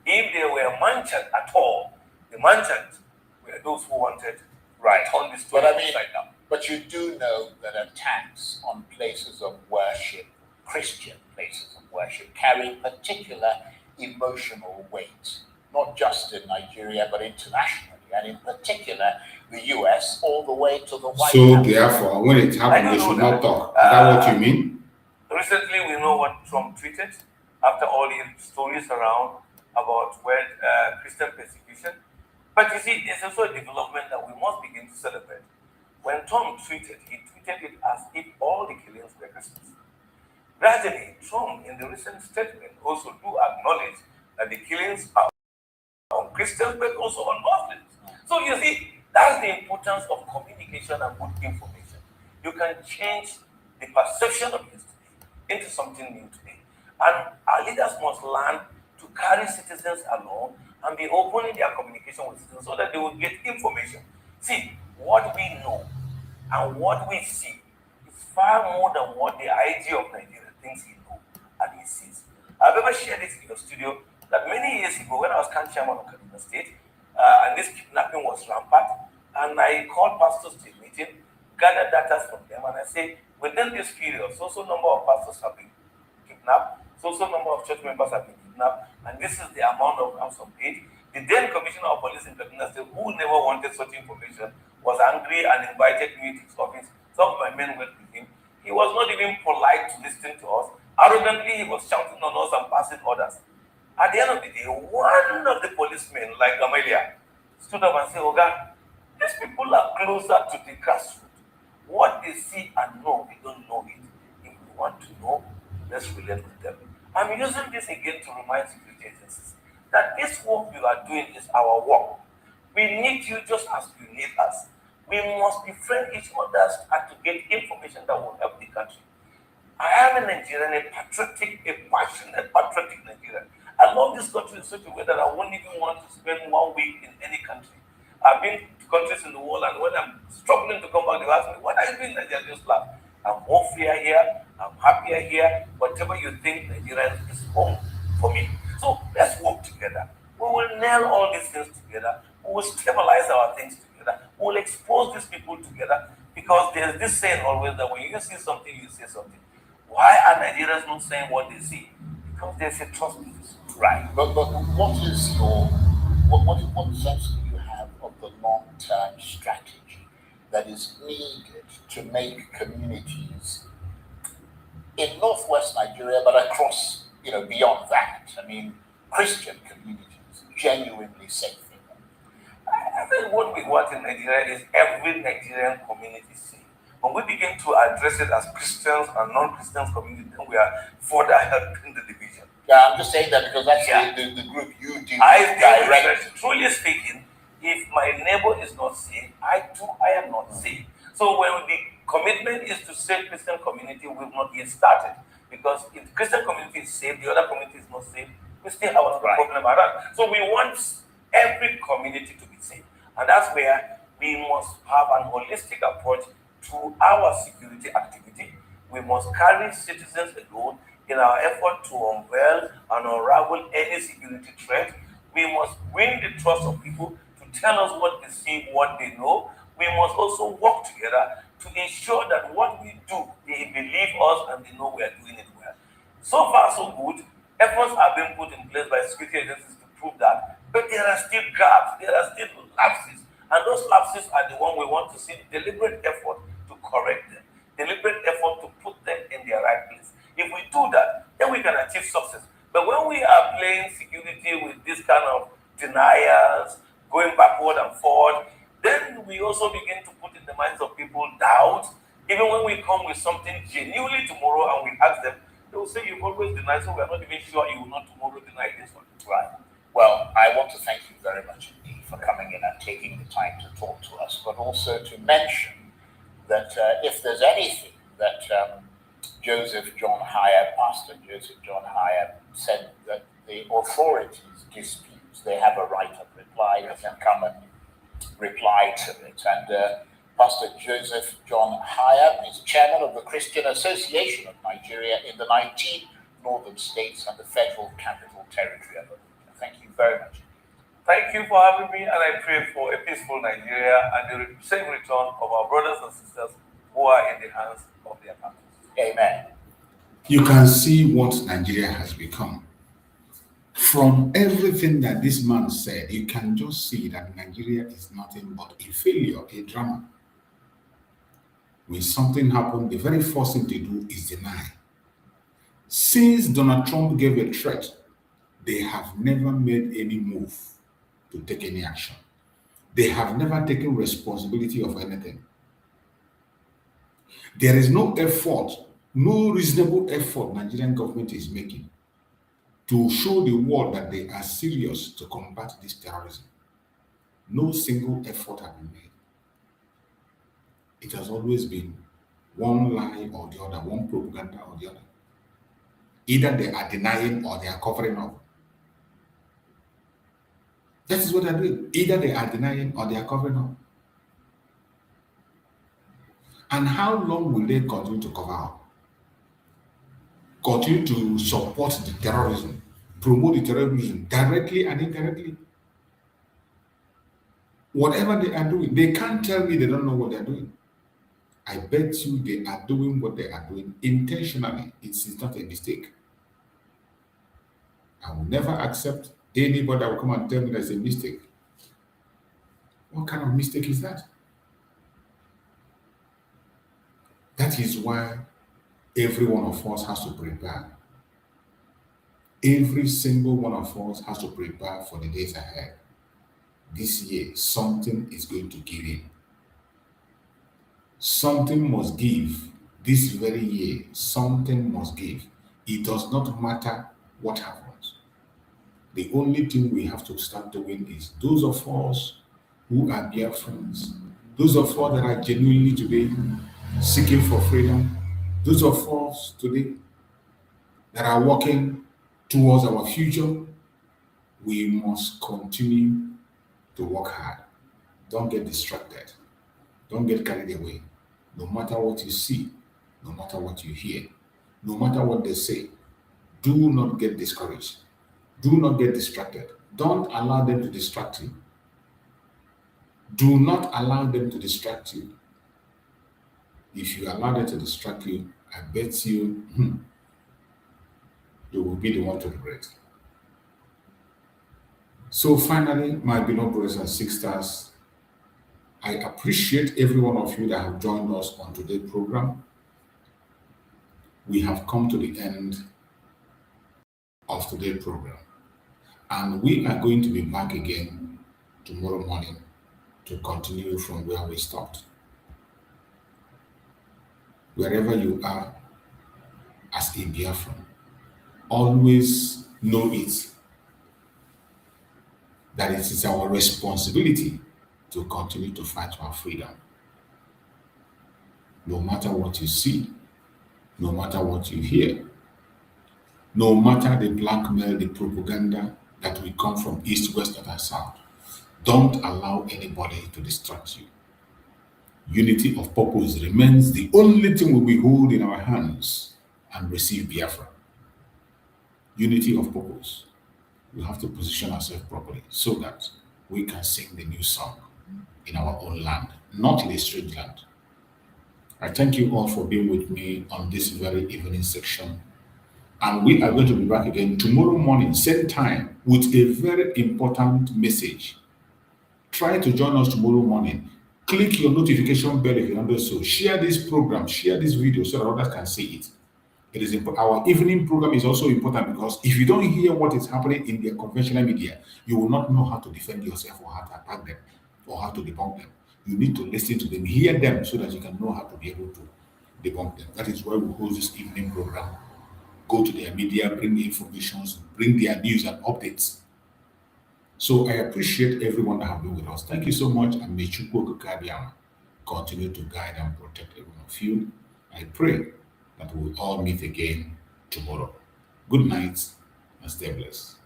If there were mentioned at all, the mentioned were those who wanted right on the story upside down. But you do know that attacks on places of worship, Christian places of worship, carry particular emotional weight, not just in Nigeria, but internationally, and in particular the US, all the way to the White So House. therefore, when it happened, they should not talk. Is that what you mean? Recently, we know what Trump tweeted after all the stories around about Christian persecution. But you see, there's also a development that we must begin to celebrate. When Trump tweeted, he tweeted it as if all the killings were Christians. Gradually, Trump, in the recent statement, also do acknowledge that the killings are on Christians, but also on Muslims. So you see, that's the importance of communication and good information. You can change the perception of yesterday into something new today. And our leaders must learn to carry citizens along and be open in their communication with citizens so that they will get information. See, what we know and what we see is far more than what the IG of Nigeria thinks he knows and he sees. I've ever shared this in your studio that many years ago when I was county chairman of Kaduna State, and this kidnapping was rampant, and I called pastors to a meeting, gathered data from them, and I say, within this period, so number of pastors have been kidnapped, so number of church members have been kidnapped, and this is the amount of ransom paid. The then commissioner of police in Kaduna State, who never wanted such information, was angry and invited me to his office. Some of my men went with him. He was not even polite to listen to us. Arrogantly, he was shouting on us and passing orders. At the end of the day, one of the policemen, like Amelia, stood up and said, Oga, these people are closer to the grassroots. What they see and know, we don't know it. If we want to know, let's relate with them. I'm using this again to remind security agencies that this work you are doing is our work. We need you just as you need us. We must befriend each other and to get information that will help the country. I am a Nigerian, a patriotic, a passionate, patriotic Nigerian. I love this country in such a way that I won't even want to spend 1 week in any country. I've been to countries in the world, and when I'm struggling to come back, they ask me, what are you doing in Nigeria? Just laugh. I'm more freer here, I'm happier here. Whatever you think, Nigeria is home for me. So let's work together. We will nail all these things together. We will stabilize our things together. We will expose these people together, because there's this saying always that when you see something, you say something. Why are Nigerians not saying what they see? Because there's a trust in this. Right, but what is your what sense do you have of the long-term strategy that is needed to make communities in northwest Nigeria, but across, beyond that? I mean, Christian communities genuinely safe. I think what we want in Nigeria is every Nigerian community safe. When we begin to address it as Christians and non-Christians community, then we are further helping the division. Yeah, I'm just saying that because that's the group you deal with directly. Truly speaking, if my neighbor is not safe, I am not safe. So when the commitment is to save Christian community, we've not yet started. Because if the Christian community is safe, the other community is not safe, we still have a problem around. So we want every community to be safe. And that's where we must have an holistic approach to our security activity. We must carry citizens alone in our effort to unveil and unravel any security threat. We must win the trust of people to tell us what they see, what they know. We must also work together to ensure that what we do, they believe us and they know we are doing it well. So far, so good. Efforts are being put in place by security agencies to prove that, but there are still gaps, there are still lapses. And those lapses are the one we want to see deliberate effort to correct them, deliberate effort to put them in their right place. If we do that, then we can achieve success. But when we are playing security with this kind of deniers, going backward and forward, then we also begin to put in the minds of people doubt. Even when we come with something genuinely tomorrow and we ask them, they will say, you've always denied, so we're not even sure you will not tomorrow deny this one. Right. Well, I want to thank you very much indeed for coming in and taking the time to talk to us, but also to mention that if there's anything that Pastor Joseph John Hyatt said that the authorities dispute, they have a right of reply, they can come and reply to it. And Pastor Joseph John Hayab is chairman of the Christian Association of Nigeria in the 19 northern states and the Federal Capital Territory. Thank you very much. Thank you for having me, and I pray for a peaceful Nigeria and the safe return of our brothers and sisters who are in the hands of their captors. Amen. You can see what Nigeria has become. From everything that this man said, you can just see that Nigeria is nothing but a failure, a drama. When something happens, the very first thing to do is deny. Since Donald Trump gave a threat, they have never made any move to take any action. They have never taken responsibility of anything. There is no effort, no reasonable effort Nigerian government is making to show the world that they are serious to combat this terrorism. No single effort has been made. It has always been one lie or the other, one propaganda or the other. Either they are denying or they are covering up. That is what they're doing. Either they are denying or they are covering up. And how long will they continue to cover up? Continue to support the terrorism, promote the terrorism directly and indirectly? Whatever they are doing, they can't tell me they don't know what they're doing. I bet you they are doing what they are doing intentionally. It's not a mistake. I will never accept anybody that will come and tell me there's a mistake. What kind of mistake is that? That is why every one of us has to prepare. Every single one of us has to prepare for the days ahead. This year, something is going to give in. Something must give. This very year, something must give. It does not matter what happens. The only thing we have to start doing is those of us who are Biafrans, those of us that are genuinely today seeking for freedom, those of us today that are working towards our future, we must continue to work hard. Don't get distracted. Don't get carried away. No matter what you see, no matter what you hear, no matter what they say, do not get discouraged. Do not get distracted. Don't allow them to distract you. Do not allow them to distract you. If you allow them to distract you, I bet you, you will be the one to regret. So finally, my beloved brothers and sisters, I appreciate every one of you that have joined us on today's program. We have come to the end of today's program, and we are going to be back again tomorrow morning to continue from where we stopped. Wherever you are as a Biafran, always know it, that it is our responsibility to continue to fight for our freedom. No matter what you see, no matter what you hear, no matter the blackmail, the propaganda that will come from east, west, north, and south, don't allow anybody to distract you. Unity of purpose remains the only thing we hold in our hands and receive Biafra. Unity of purpose. We have to position ourselves properly so that we can sing the new song in our own land, not in a strange land. I thank you all for being with me on this very evening section. And we are going to be back again tomorrow morning, same time, with a very important message. Try to join us tomorrow morning. Click your notification bell if you want to do so. Share this program, share this video so that others can see it. It is important. Our evening program is also important because if you don't hear what is happening in the conventional media, you will not know how to defend yourself or how to attack them or how to debunk them. You need to listen to them, hear them so that you can know how to be able to debunk them. That is why we hold this evening program. Go to their media, bring information, bring their news and updates. So I appreciate everyone that have been with us. Thank you so much, and may Chukwu continue to guide and protect every one of you. I pray that we will all meet again tomorrow. Good night and stay blessed.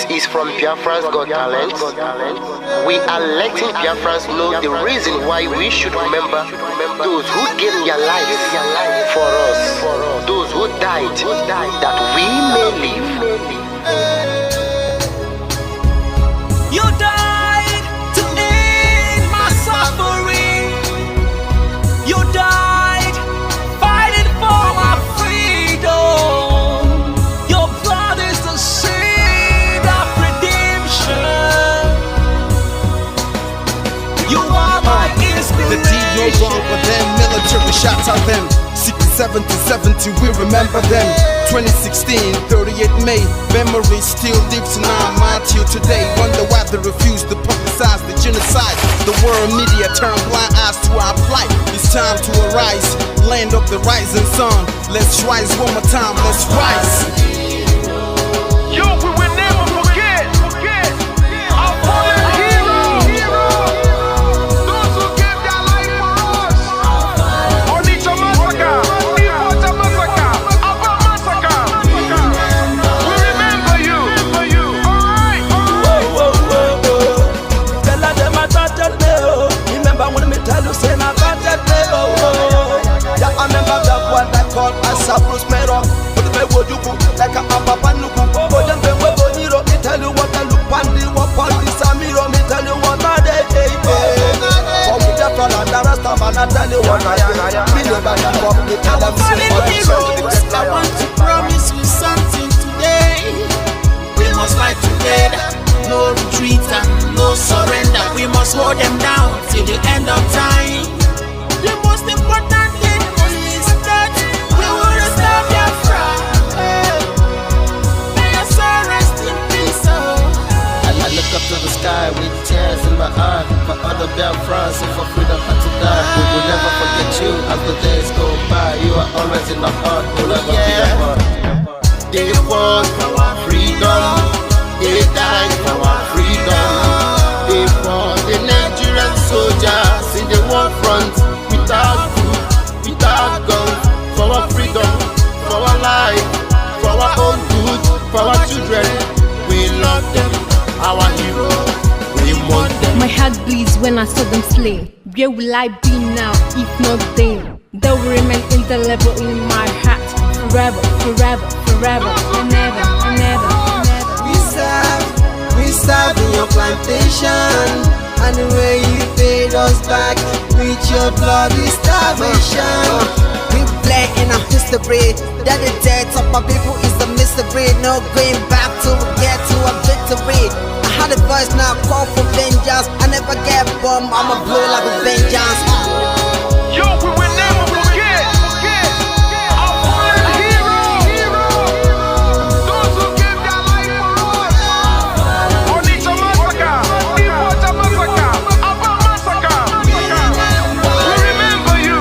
This is from Biafra's Got Talent. We are letting Biafrans know the reason why we should remember those who gave their lives for us, those who died, that we may live. You died to end my suffering. You died fighting for my freedom. Your blood is the seed of redemption. You are my inspiration. The deed no wrong, but them military shots at them. 67 to 70, we remember them. 2016, 38 May, memory still lives in our mind till today. Wonder why they refuse to publicize the genocide. The world media turn blind eyes to our plight. It's time to arise, land of the rising sun. Let's rise one more time, let's rise. Yo, we will never forget our fallen heroes, those who gave their life for us. Onitsha massacre, Ipocha massacre, Aba massacre. We remember you. Alright. Tell them I touched me, oh. Remember when me tell you say I touched me, oh. Yeah, I remember that one that called us a Bruce Mero. But the way you go like a papa nuku. But them they were bonito. Me tell you what I look pandi, what pandi samiro. Me tell you what I did. For me that one and the rest of man I tell you what I am. Me never give up. Me tell them heroes, I want to promise you something today. We must fight together, no retreat and no surrender. We must hold them down till the end of time. The most important thing is that we will restore Biafra. May your soul rest in peace. And I look up to the sky with tears in my eye for other Biafrans and for freedom had to die. We will never forget you as the days go by. You are always in my heart, will never be apart. They fought for our freedom, they died for our freedom. They fought the Nigerian soldiers in the war front, without food, without guns, for our freedom, for our life, for our own good, for our children. We love them, our heroes, we want them. My heart bleeds when I saw them slain. Where will I be now if not then? They will remain indelible in my heart forever, forever, forever, and ever, and ever, and ever. We serve in your plantation, and the way you paid us back with your bloody starvation. We play in our history that the death of my people is a mystery. No going back till we get to a victory. I had a voice now call for vengeance. I never get bombed, I'ma blow like a vengeance. Yo, we will never forget our fallen heroes, those who gave their life for us. Onitsha massacre, Ipocha massacre, Aba massacre. We remember you.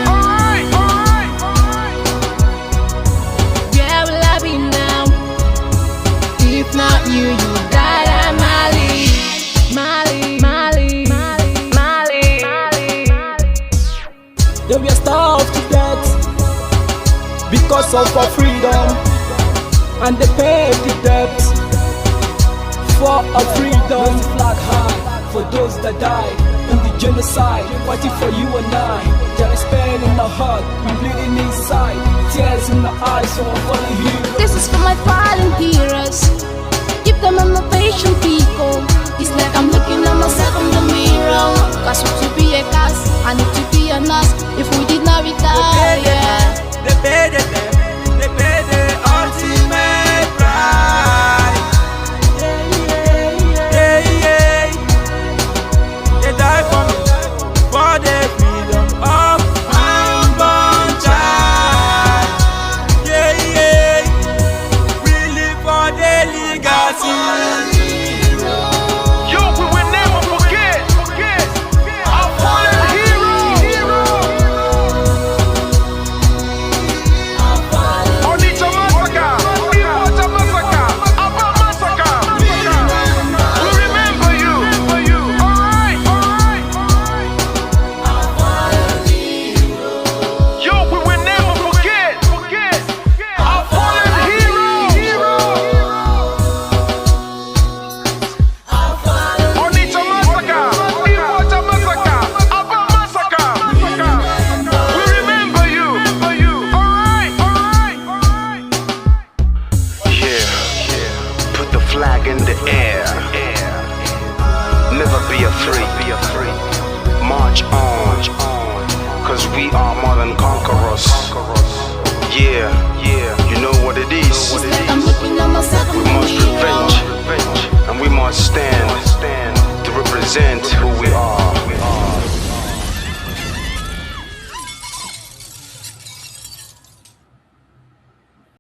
Alright. Where will I be now? If not you, you died at Mali. They were starved to death because of our freedom, and they paid the debt for our freedom. Flag high for those that died in the genocide, fighting for you and I. There is pain in the heart, we bleeding inside, tears in the eyes, so I'm falling here. This is for my fallen heroes. Give them motivation, people. It's like I'm looking at myself in the mirror. Cause to be a cast, I need to be a nurse. If we did not retire, They paid the ultimate price. They died for me, for the freedom of my unborn child. We live for the legacy. Yo, we will never forget be a free. March on, cause we are more than conquerors.